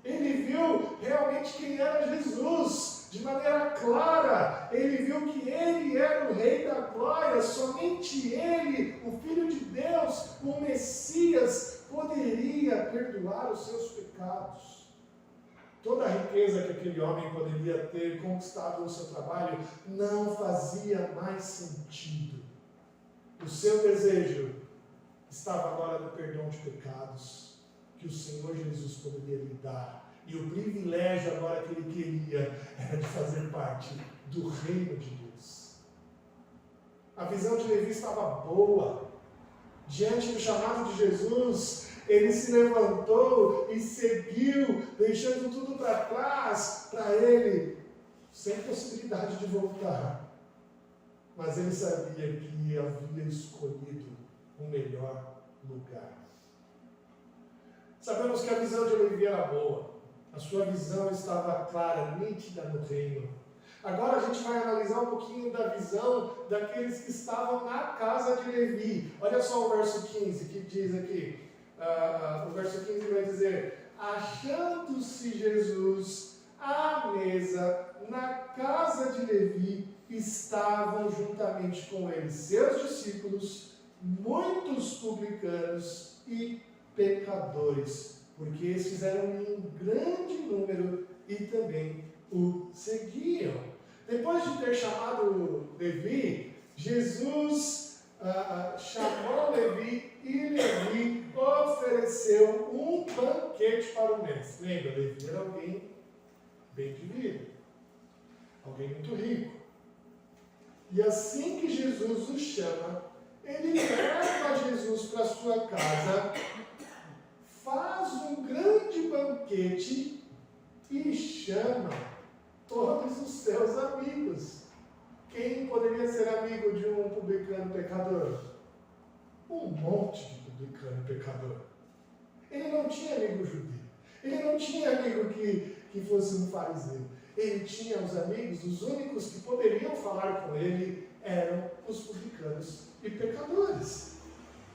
Ele viu realmente quem era Jesus. De maneira clara, ele viu que ele era o Rei da Glória, somente ele, o Filho de Deus, o Messias, poderia perdoar os seus pecados. Toda a riqueza que aquele homem poderia ter conquistado no seu trabalho não fazia mais sentido. O seu desejo estava agora no perdão de pecados, que o Senhor Jesus poderia lhe dar. E o privilégio agora que ele queria era de fazer parte do reino de Deus. A visão de Levi estava boa. Diante do chamado de Jesus, ele se levantou e seguiu, deixando tudo para trás, para ele, sem possibilidade de voltar. Mas ele sabia que havia escolhido o melhor lugar. Sabemos que a visão de Levi era boa. A sua visão estava clara, nítida no reino. Agora a gente vai analisar um pouquinho da visão daqueles que estavam na casa de Levi. Olha só o verso 15 que diz aqui. O verso 15 vai dizer: achando-se Jesus à mesa na casa de Levi, estavam juntamente com ele seus discípulos, muitos publicanos e pecadores, porque estes eram em grande número e também o seguiam. Depois de ter chamado Levi, Jesus chamou Levi e Levi ofereceu um banquete para o mestre. Lembra, Levi era alguém bem de vida, alguém muito rico. E assim que Jesus o chama, ele leva Jesus para sua casa, faz um grande banquete e chama todos os seus amigos. Quem poderia ser amigo de um publicano pecador? Um monte de publicano pecador. Ele não tinha amigo judeu. Ele não tinha amigo que fosse um fariseu. Ele tinha os amigos, os únicos que poderiam falar com ele eram os publicanos e pecadores.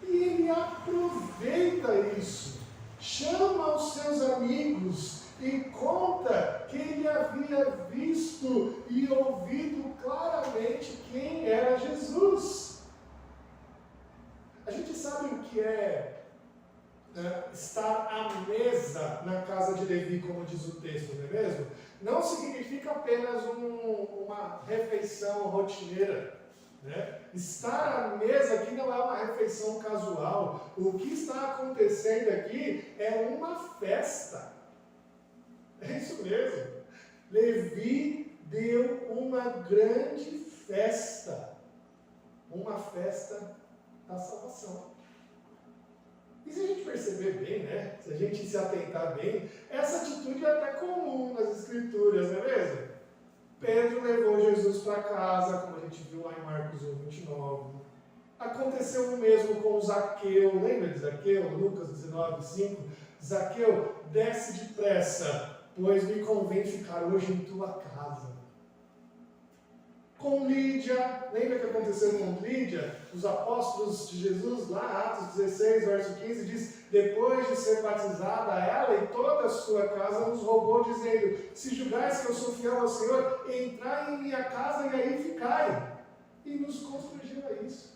E ele aproveita isso, chama os seus amigos e conta que ele havia visto e ouvido claramente quem era Jesus. A gente sabe o que é estar à mesa na casa de Levi, como diz o texto, não é mesmo? Não significa apenas uma refeição rotineira. Né? Estar à mesa aqui não é uma refeição casual. O que está acontecendo aqui é uma festa. É isso mesmo. Levi deu uma grande festa. Uma festa da salvação. E se a gente perceber bem, né? Se a gente se atentar bem, essa atitude é até comum nas Escrituras, não é mesmo? Pedro levou Jesus para casa, como a gente viu lá em Marcos 1:29. Aconteceu o mesmo com Zaqueu. Lembra de Zaqueu? Lucas 19:5. Zaqueu, desce depressa, pois me convém ficar hoje em tua casa. Com Lídia, lembra o que aconteceu com Lídia? Os apóstolos de Jesus, lá, Atos 16, verso 15, diz: depois de ser batizada, ela e toda a sua casa nos rogou, dizendo: se julgais que eu sou fiel ao Senhor, entrai em minha casa e aí ficai. E nos constrangeu a isso.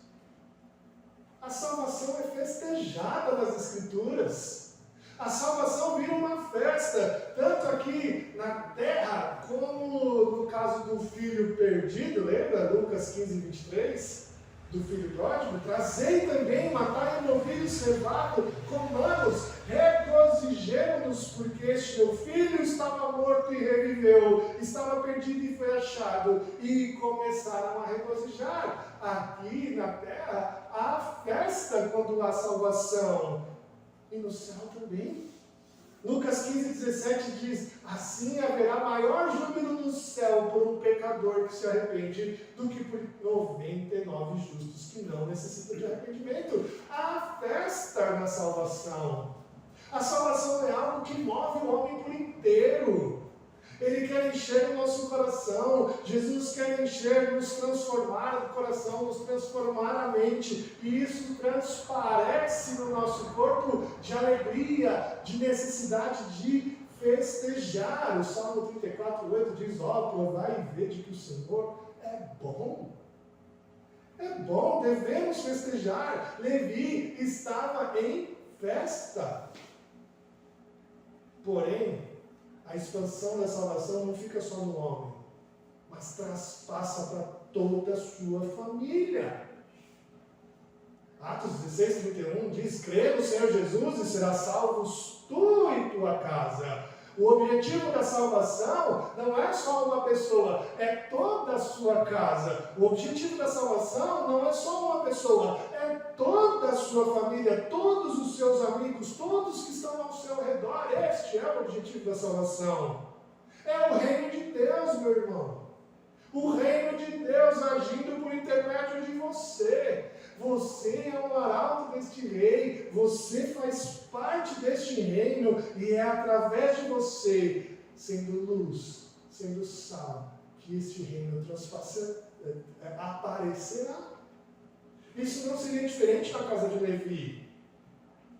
A salvação é festejada nas Escrituras. A salvação vira uma festa, tanto aqui na terra, como no caso do filho perdido, lembra? Lucas 15:23, do filho pródigo. Trazei também, matai um novilho cevado, comamos, regozijemo-nos, porque este meu filho estava morto e reviveu, estava perdido e foi achado, e começaram a regozijar. Aqui na terra há festa quando há salvação. E no céu também. Lucas 15:17 diz: assim haverá maior júbilo no céu por um pecador que se arrepende do que por 99 justos que não necessitam de arrependimento. Há festa na salvação. A salvação é algo que move o homem por inteiro. Ele quer encher o nosso coração. Jesus quer encher, nos transformar o coração, nos transformar a mente. E isso transparece no nosso corpo de alegria, de necessidade de festejar. O Salmo 34:8 diz: ó, provai e vede que o Senhor é bom. É bom, devemos festejar. Levi estava em festa. Porém, a expansão da salvação não fica só no homem, mas traspassa para toda a sua família. Atos 16:31 diz: crê no Senhor Jesus e serás salvos tu e tua casa. O objetivo da salvação não é só uma pessoa, é toda a sua casa. O objetivo da salvação não é só uma pessoa, é toda a sua família, todos os seus amigos, todos que estão ao seu redor. Este é o objetivo da salvação. É o reino de Deus, meu irmão. O reino de Deus agindo por intermédio de você. Você é um arauto deste rei, você faz parte deste reino, e é através de você, sendo luz, sendo sal, que este reino aparecerá. Isso não seria diferente na casa de Levi.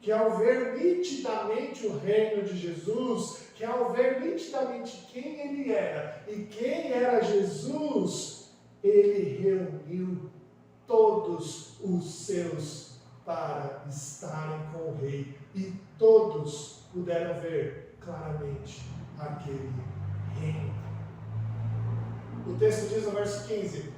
que ao ver nitidamente o reino de Jesus, que ao ver nitidamente quem ele era e quem era Jesus, ele reuniu todos os seus para estarem com o rei. E todos puderam ver claramente aquele reino. O texto diz no verso 15,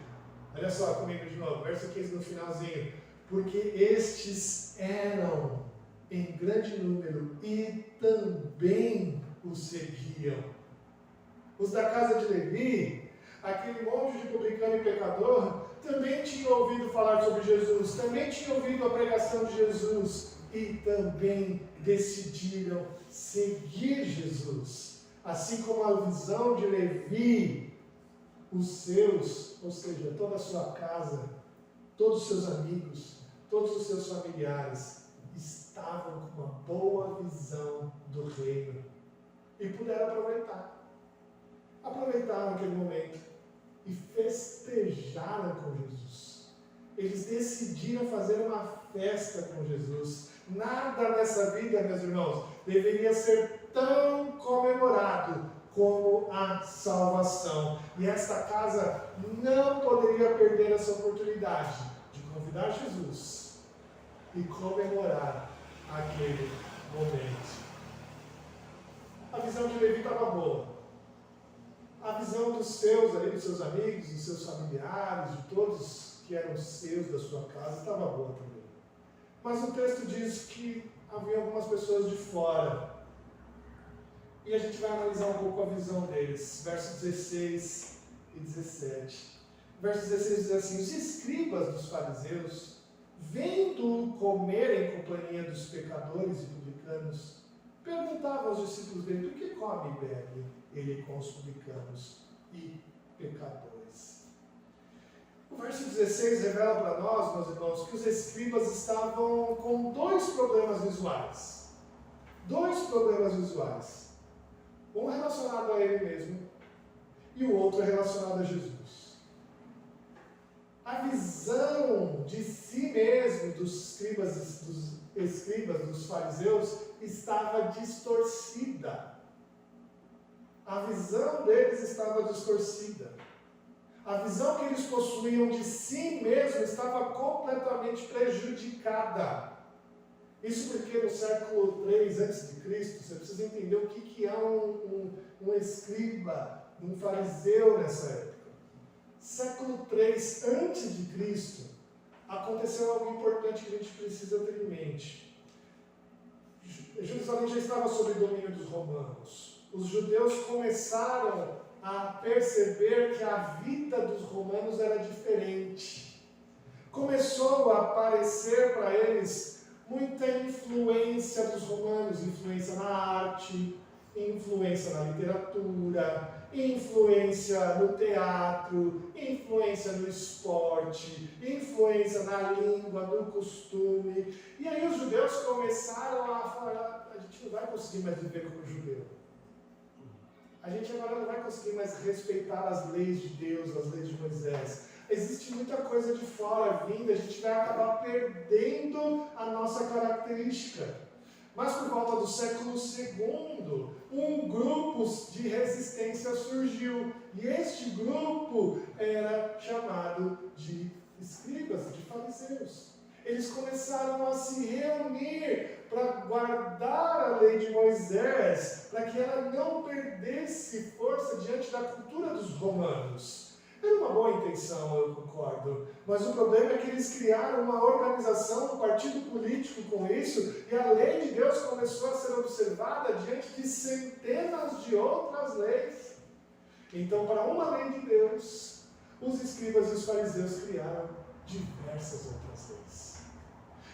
olha só comigo de novo, verso 15 no finalzinho. Porque estes eram em grande número e também o seguiam. Os da casa de Levi, aquele monte de publicano e pecador, também tinham ouvido falar sobre Jesus, também tinham ouvido a pregação de Jesus e também decidiram seguir Jesus. Assim como a visão de Levi, os seus, ou seja, toda a sua casa, todos os seus amigos, todos os seus familiares estavam com uma boa visão do reino e puderam aproveitar. Aproveitaram aquele momento e festejaram com Jesus. Eles decidiram fazer uma festa com Jesus. Nada nessa vida, meus irmãos, deveria ser tão comemorado como a salvação. E esta casa não poderia perder essa oportunidade de convidar Jesus e comemorar aquele momento. A visão de Levi estava boa. A visão dos seus amigos, dos seus familiares, de todos que eram seus da sua casa, estava boa também. Mas o texto diz que havia algumas pessoas de fora. E a gente vai analisar um pouco a visão deles. Versos 16 e 17. Verso 16 diz assim: os escribas dos fariseus, vendo-o comer em companhia dos pecadores e publicanos, perguntavam aos discípulos dele: por que come e bebe ele com os publicanos e pecadores? O verso 16 revela para nós, meus irmãos, que os escribas estavam com dois problemas visuais. Dois problemas visuais. Um relacionado a ele mesmo e o outro relacionado a Jesus. A visão de si mesmo dos escribas, dos fariseus, estava distorcida. A visão deles estava distorcida. A visão que eles possuíam de si mesmo estava completamente prejudicada. Isso porque no século III a.C., você precisa entender o que é um escriba, um fariseu nessa época. Século III a.C., aconteceu algo importante que a gente precisa ter em mente. Jerusalém já estava sob domínio dos romanos. Os judeus começaram a perceber que a vida dos romanos era diferente. Começou a aparecer para eles muita influência dos romanos, influência na arte, influência na literatura, influência no teatro, influência no esporte, influência na língua, no costume. E aí os judeus começaram a falar: a gente não vai conseguir mais viver como judeu. A gente agora não vai conseguir mais respeitar as leis de Deus, as leis de Moisés. Existe muita coisa de fora vindo, a gente vai acabar perdendo a nossa característica. Mas por volta do século II, um grupo de resistência surgiu. E este grupo era chamado de escribas, de fariseus. Eles começaram a se reunir para guardar a lei de Moisés, para que ela não perdesse força diante da cultura dos romanos. Era uma boa intenção, eu concordo, mas o problema é que eles criaram uma organização, um partido político com isso, e a lei de Deus começou a ser observada diante de centenas de outras leis. Então, para uma lei de Deus, os escribas e os fariseus criaram diversas outras leis.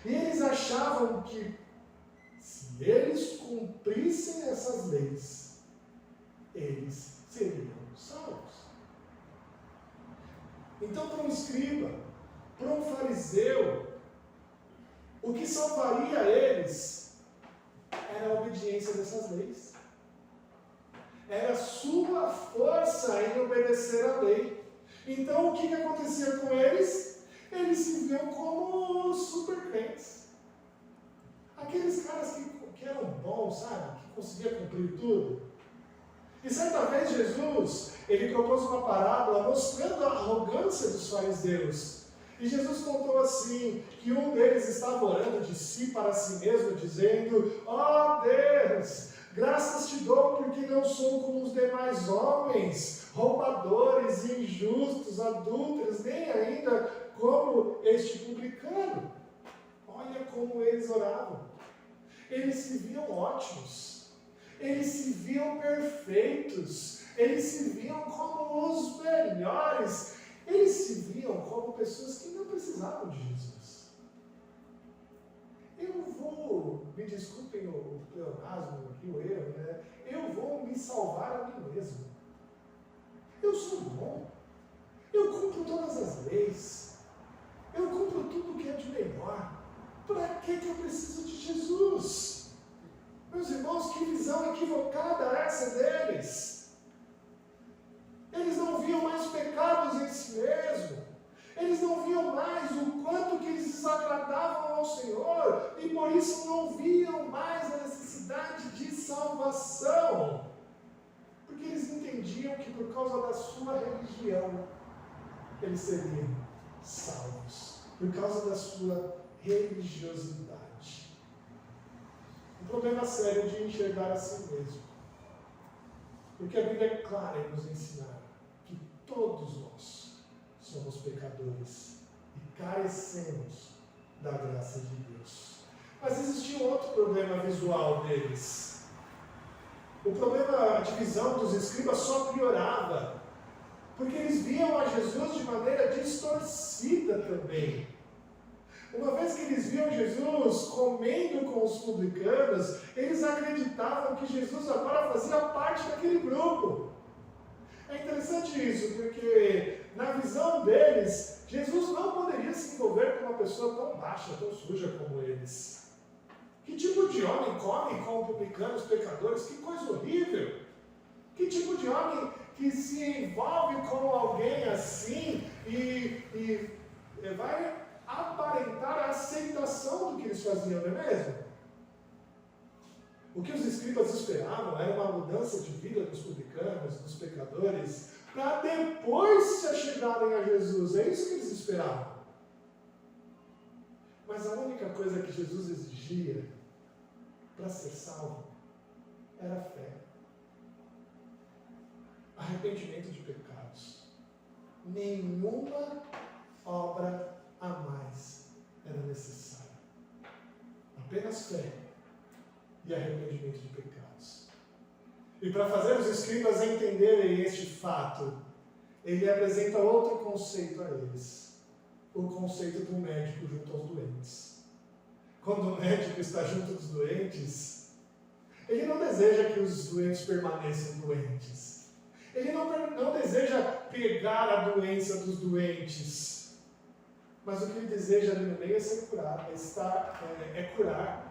E eles achavam que, se eles cumprissem essas leis, eles seriam salvos. Então, para um escriba, para um fariseu, o que salvaria eles era a obediência dessas leis. Era a sua força em obedecer a lei. Então, o que acontecia com eles? Eles se viam como super crentes. Aqueles caras que eram bons, sabe? Que conseguiam cumprir tudo. E certa vez Jesus, ele propôs uma parábola mostrando a arrogância dos fariseus. E Jesus contou assim, que um deles estava orando de si para si mesmo, dizendo: ó Deus, graças te dou porque não sou como os demais homens, roubadores, injustos, adúlteros, nem ainda como este publicano. Olha como eles oravam. Eles se viam ótimos, eles se viam perfeitos, eles se viam como os melhores. Eles se viam como pessoas que não precisavam de Jesus. Eu vou, me desculpem o pleonasmo aqui, o erro, né? Eu vou me salvar a mim mesmo. Eu sou bom. Eu cumpro todas as leis. Eu cumpro tudo que é de melhor. Para que eu preciso de Jesus? Meus irmãos, que visão equivocada é essa deles? Eles não viam mais pecados em si mesmo. Eles não viam mais o quanto que eles desagradavam ao Senhor. E por isso não viam mais a necessidade de salvação. Porque eles entendiam que por causa da sua religião, eles seriam salvos. Por causa da sua religiosidade. Um problema sério de enxergar a si mesmo. Porque a Bíblia é clara em nos ensinar que todos nós somos pecadores e carecemos da graça de Deus. Mas existia um outro problema visual deles. O problema de visão dos escribas só piorava, porque eles viam a Jesus de maneira distorcida também. Uma vez que eles viam Jesus comendo com os publicanos, eles acreditavam que Jesus agora fazia parte daquele grupo. É interessante isso, porque na visão deles, Jesus não poderia se envolver com uma pessoa tão baixa, tão suja como eles. Que tipo de homem come com publicanos, pecadores? Que coisa horrível! Que tipo de homem que se envolve com alguém assim e vai aparentar a aceitação do que eles faziam, não é mesmo? O que os escribas esperavam era uma mudança de vida dos publicanos, dos pecadores, para depois se achegarem a Jesus. É isso que eles esperavam. Mas a única coisa que Jesus exigia para ser salvo era fé. Arrependimento de pecados. Nenhuma obra a mais era necessária. Apenas fé e arrependimento de pecados. E para fazer os escribas entenderem este fato, ele apresenta outro conceito a eles. O conceito do médico junto aos doentes. Quando o médico está junto dos doentes, ele não deseja que os doentes permaneçam doentes. Ele não deseja pegar a doença dos doentes. Mas o que ele deseja ali no meio é ser curado, é curar.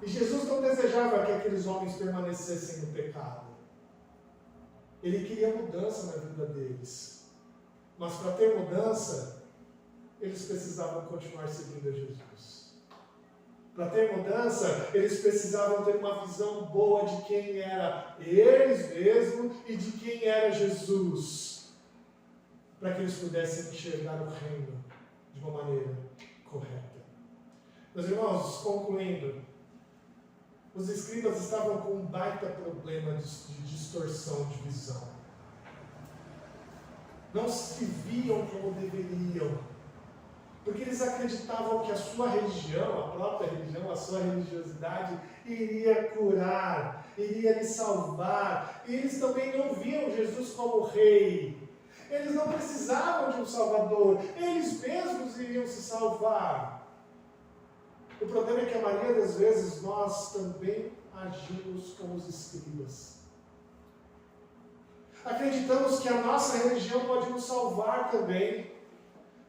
E Jesus não desejava que aqueles homens permanecessem no pecado. Ele queria mudança na vida deles. Mas para ter mudança, eles precisavam continuar seguindo a Jesus. Para ter mudança, eles precisavam ter uma visão boa de quem era eles mesmos e de quem era Jesus. Para que eles pudessem enxergar o reino de uma maneira correta. Meus irmãos, concluindo, os escribas estavam com um baita problema de distorção de visão. Não se viam como deveriam, porque eles acreditavam que a sua religião, a própria religião, a sua religiosidade, iria curar, iria lhes salvar, e eles também não viam Jesus como rei. Eles não precisavam de um salvador, eles mesmos iriam se salvar. O problema é que a maioria das vezes nós também agimos como os escribas. Acreditamos que a nossa religião pode nos salvar também.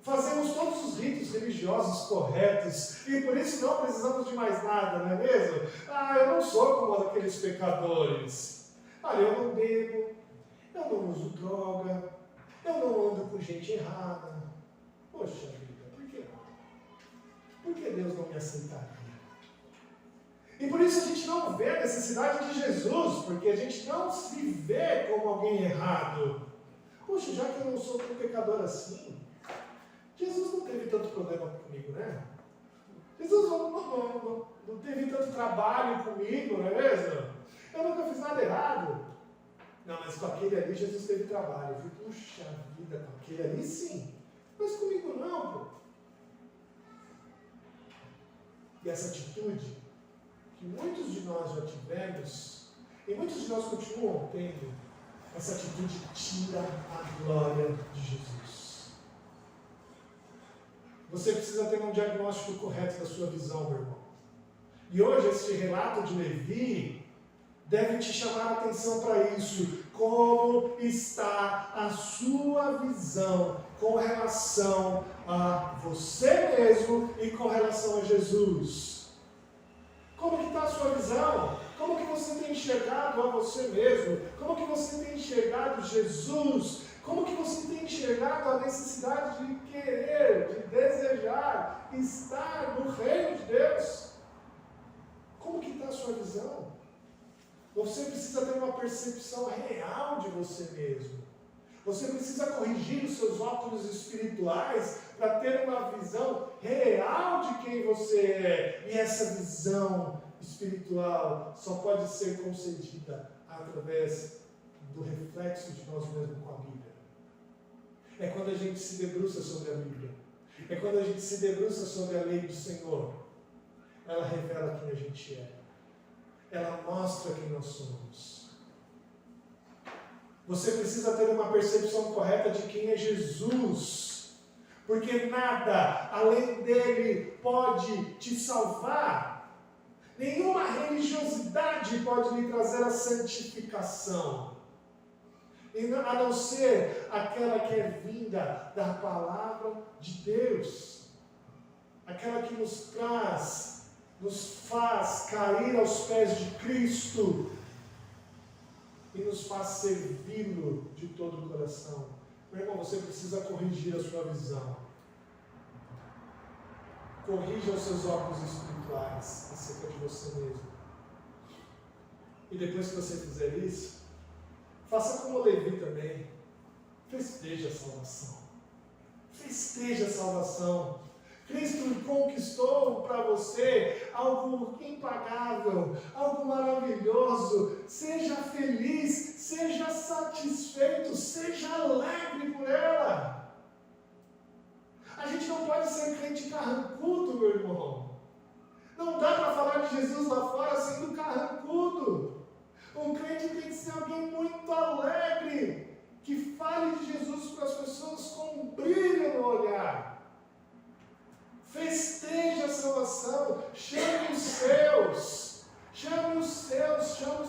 Fazemos todos os ritos religiosos corretos e por isso não precisamos de mais nada, não é mesmo? Eu não sou como aqueles pecadores. Olha, eu não bebo, eu não uso droga, eu não ando com gente errada. Poxa vida, por que não? Por que Deus não me aceitaria? E por isso a gente não vê a necessidade de Jesus, porque a gente não se vê como alguém errado. Poxa, já que eu não sou tão pecador assim, Jesus não teve tanto problema comigo, né? Jesus não teve tanto trabalho comigo, não é mesmo? Eu nunca fiz nada errado. Não, mas com aquele ali Jesus teve trabalho. Eu falei, puxa vida, com aquele ali sim. Mas comigo não, pô. E essa atitude que muitos de nós já tivemos, e muitos de nós continuam tendo, essa atitude tira a glória de Jesus. Você precisa ter um diagnóstico correto da sua visão, meu irmão. E hoje esse relato de Levi deve te chamar a atenção para isso. Como está a sua visão com relação a você mesmo e com relação a Jesus? Como que está a sua visão? Como que você tem enxergado a você mesmo? Como que você tem enxergado Jesus? Como que você tem enxergado a necessidade de querer, de desejar estar no reino de Deus? Como que está a sua visão? Você precisa ter uma percepção real de você mesmo. Você precisa corrigir os seus óculos espirituais para ter uma visão real de quem você é. E essa visão espiritual só pode ser concedida através do reflexo de nós mesmos com a Bíblia. É quando a gente se debruça sobre a Bíblia. É quando a gente se debruça sobre a lei do Senhor. Ela revela quem a gente é. Ela mostra quem nós somos. Você precisa ter uma percepção correta de quem é Jesus, porque nada além dele pode te salvar. Nenhuma religiosidade pode lhe trazer a santificação, a não ser aquela que é vinda da palavra de Deus, aquela que nos faz cair aos pés de Cristo e nos faz servi-lo de todo o coração. Meu irmão, você precisa corrigir a sua visão. Corrija os seus óculos espirituais acerca de você mesmo. E depois que você fizer isso, faça como Levi também. Festeja a salvação. Festeja a salvação. Cristo conquistou para você algo impagável, algo maravilhoso. Seja feliz, seja satisfeito, seja alegre por ela. A gente não pode ser crente carrancudo, meu irmão. Não dá para falar de Jesus lá fora sendo carrancudo. Um crente tem que ser alguém muito alegre, que fale de Jesus para as pessoas com um brilho no olhar. Festeja a salvação, chame os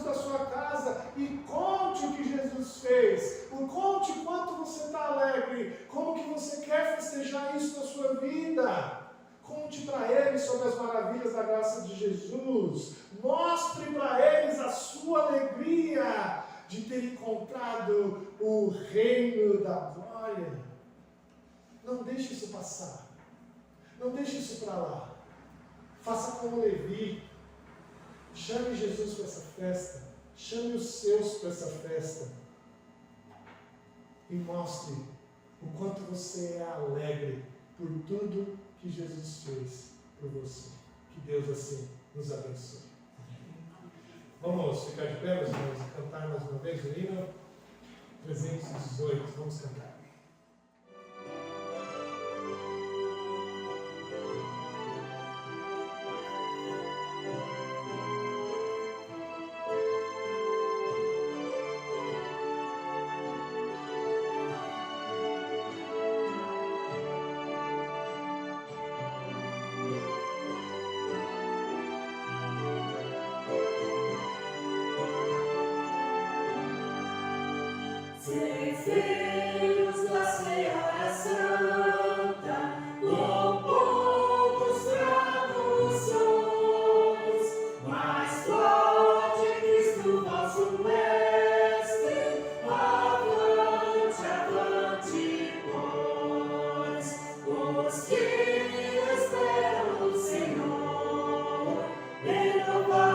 da sua casa e conte o que Jesus fez. Conte o quanto você está alegre, como que você quer festejar isso na sua vida. Conte para eles sobre as maravilhas da graça de Jesus. Mostre para eles a sua alegria de ter encontrado o reino da glória. Não deixe isso passar. Não deixe isso para lá. Faça como Levi. Chame Jesus para essa festa. Chame os seus para essa festa. E mostre o quanto você é alegre por tudo que Jesus fez por você. Que Deus assim nos abençoe. Vamos ficar de pé, meus irmãos, e cantar mais uma vez o hino 318. Vamos cantar. Ceifeiros da Seara Santa, com poucos traduções, mais forte é Cristo vosso Mestre, avante, avante, pois, os que esperam o Senhor, renovar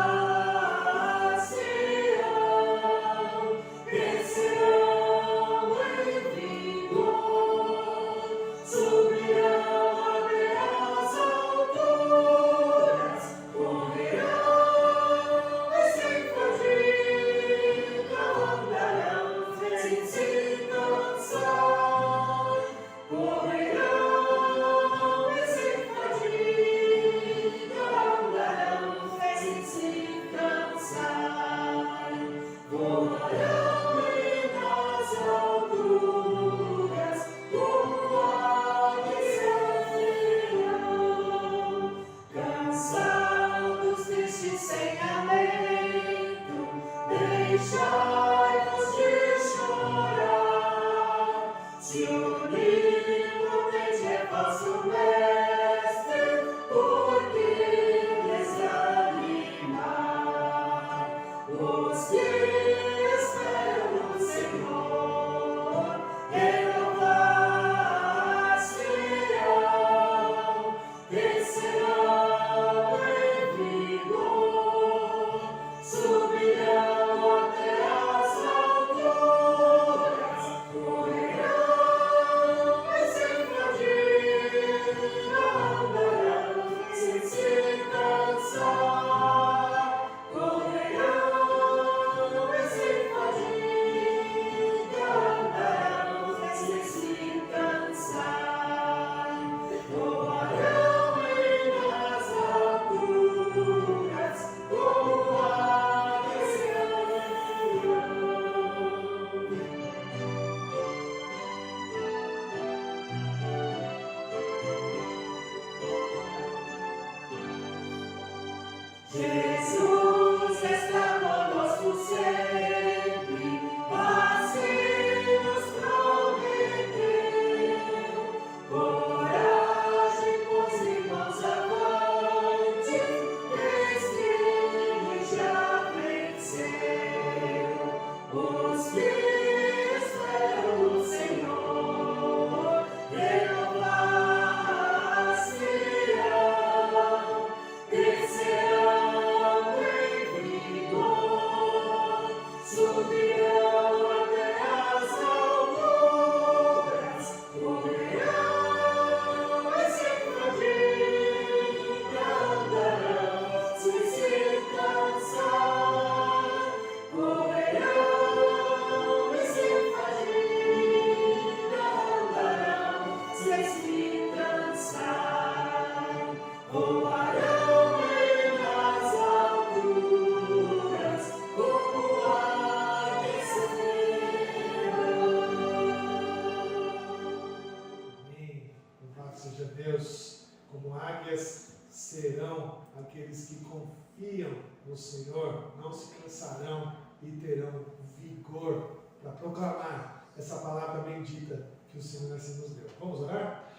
aqueles que confiam no Senhor, não se cansarão e terão vigor para proclamar essa palavra bendita que o Senhor assim nos deu. Vamos orar?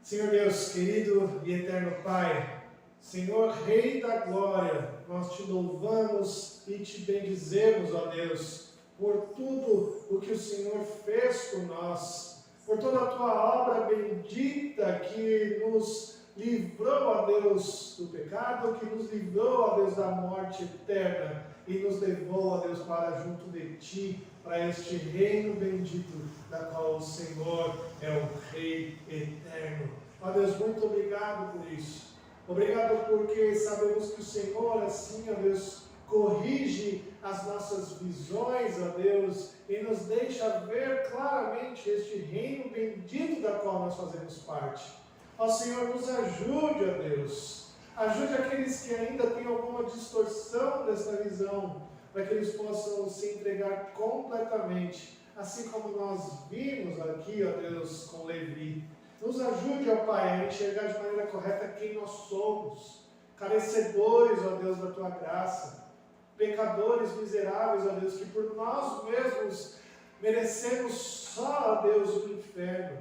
Senhor Deus, querido e eterno Pai, Senhor Rei da Glória, nós te louvamos e te bendizemos, ó Deus, por tudo o que o Senhor fez por nós, por toda a tua obra bendita que nos livrou, ó Deus, do pecado, que nos livrou, ó Deus, da morte eterna e nos levou, ó Deus, para junto de ti, para este reino bendito, da qual o Senhor é o Rei eterno. Ó Deus, muito obrigado por isso. Obrigado porque sabemos que o Senhor, assim, ó Deus, corrige as nossas visões, ó Deus, e nos deixa ver claramente este reino bendito da qual nós fazemos parte. Ó Senhor, nos ajude, ó Deus. Ajude aqueles que ainda têm alguma distorção dessa visão, para que eles possam se entregar completamente, assim como nós vimos aqui, ó Deus, com Levi. Nos ajude, ó Pai, a enxergar de maneira correta quem nós somos, carecedores, ó Deus, da Tua graça, pecadores miseráveis, ó Deus, que por nós mesmos merecemos só, ó Deus, o inferno.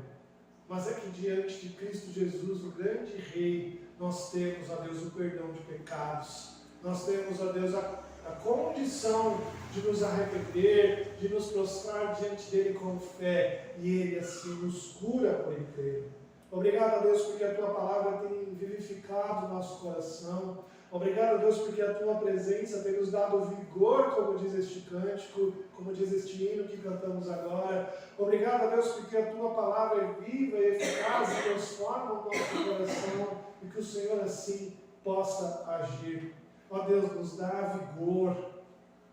Mas é que diante de Cristo Jesus, o grande Rei, nós temos, ó Deus, o perdão de pecados. Nós temos, ó Deus, a condição de nos arrepender, de nos prostrar diante dele com fé, e ele assim nos cura por inteiro. Obrigado, a Deus, porque a tua palavra tem vivificado o nosso coração. Obrigado, a Deus, porque a tua presença tem nos dado vigor, como diz este cântico, como diz este hino que cantamos agora. Obrigado, a Deus, porque a tua palavra é viva e eficaz e transforma o nosso coração, e que o Senhor assim possa agir. Ó Deus, nos dá vigor,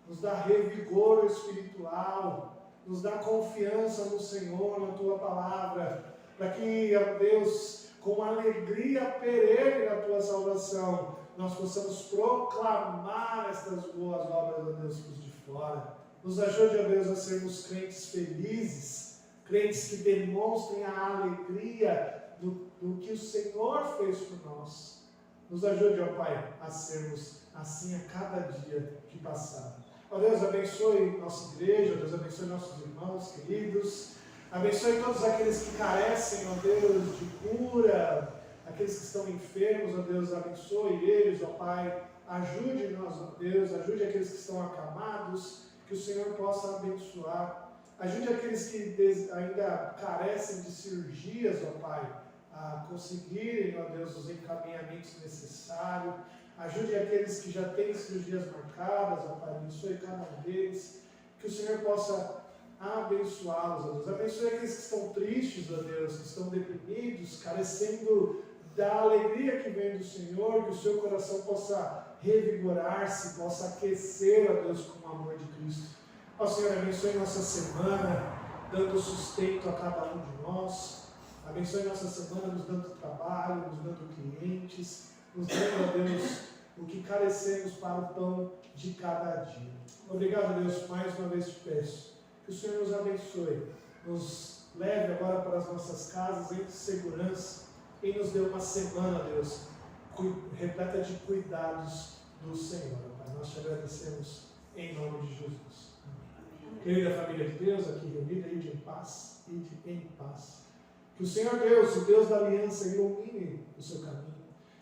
nos dá revigor espiritual, nos dá confiança no Senhor, na tua palavra, para que, ó Deus, com alegria perene na tua salvação, nós possamos proclamar estas boas obras, ó Deus, para os de fora. Nos ajude, ó Deus, a sermos crentes felizes, crentes que demonstrem a alegria do que o Senhor fez por nós. Nos ajude, ó Pai, a sermos assim a cada dia que passar. Ó Deus, abençoe nossa igreja, ó Deus, abençoe nossos irmãos queridos. Abençoe todos aqueles que carecem, ó Deus, de cura, aqueles que estão enfermos, ó Deus, abençoe eles, ó Pai. Ajude-nos, ó Deus, ajude aqueles que estão acamados, que o Senhor possa abençoar. Ajude aqueles que ainda carecem de cirurgias, ó Pai, a conseguirem, ó Deus, os encaminhamentos necessários. Ajude aqueles que já têm cirurgias marcadas, ó Pai, abençoe cada um deles. Que o Senhor possa abençoá-los, ó Deus. Abençoe aqueles que estão tristes, ó Deus, que estão deprimidos, carecendo da alegria que vem do Senhor, que o seu coração possa revigorar-se, possa aquecer, ó Deus, com o amor de Cristo. Ó Senhor, abençoe nossa semana, dando sustento a cada um de nós. Abençoe nossa semana, nos dando trabalho, nos dando clientes, nos dando, ó Deus, o que carecemos para o pão de cada dia. Obrigado, Deus, mais uma vez te peço. Que o Senhor nos abençoe, nos leve agora para as nossas casas em segurança e nos dê uma semana, Deus, repleta de cuidados do Senhor. Pai. Nós te agradecemos em nome de Jesus. Amém. Querida família de Deus, aqui reunida, ide em paz, ide em paz. Que o Senhor Deus, o Deus da aliança, ilumine o seu caminho.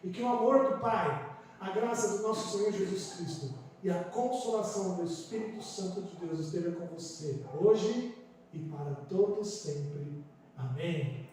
E que o amor do Pai, a graça do nosso Senhor Jesus Cristo e a consolação do Espírito Santo de Deus esteja com você, hoje e para todos sempre. Amém.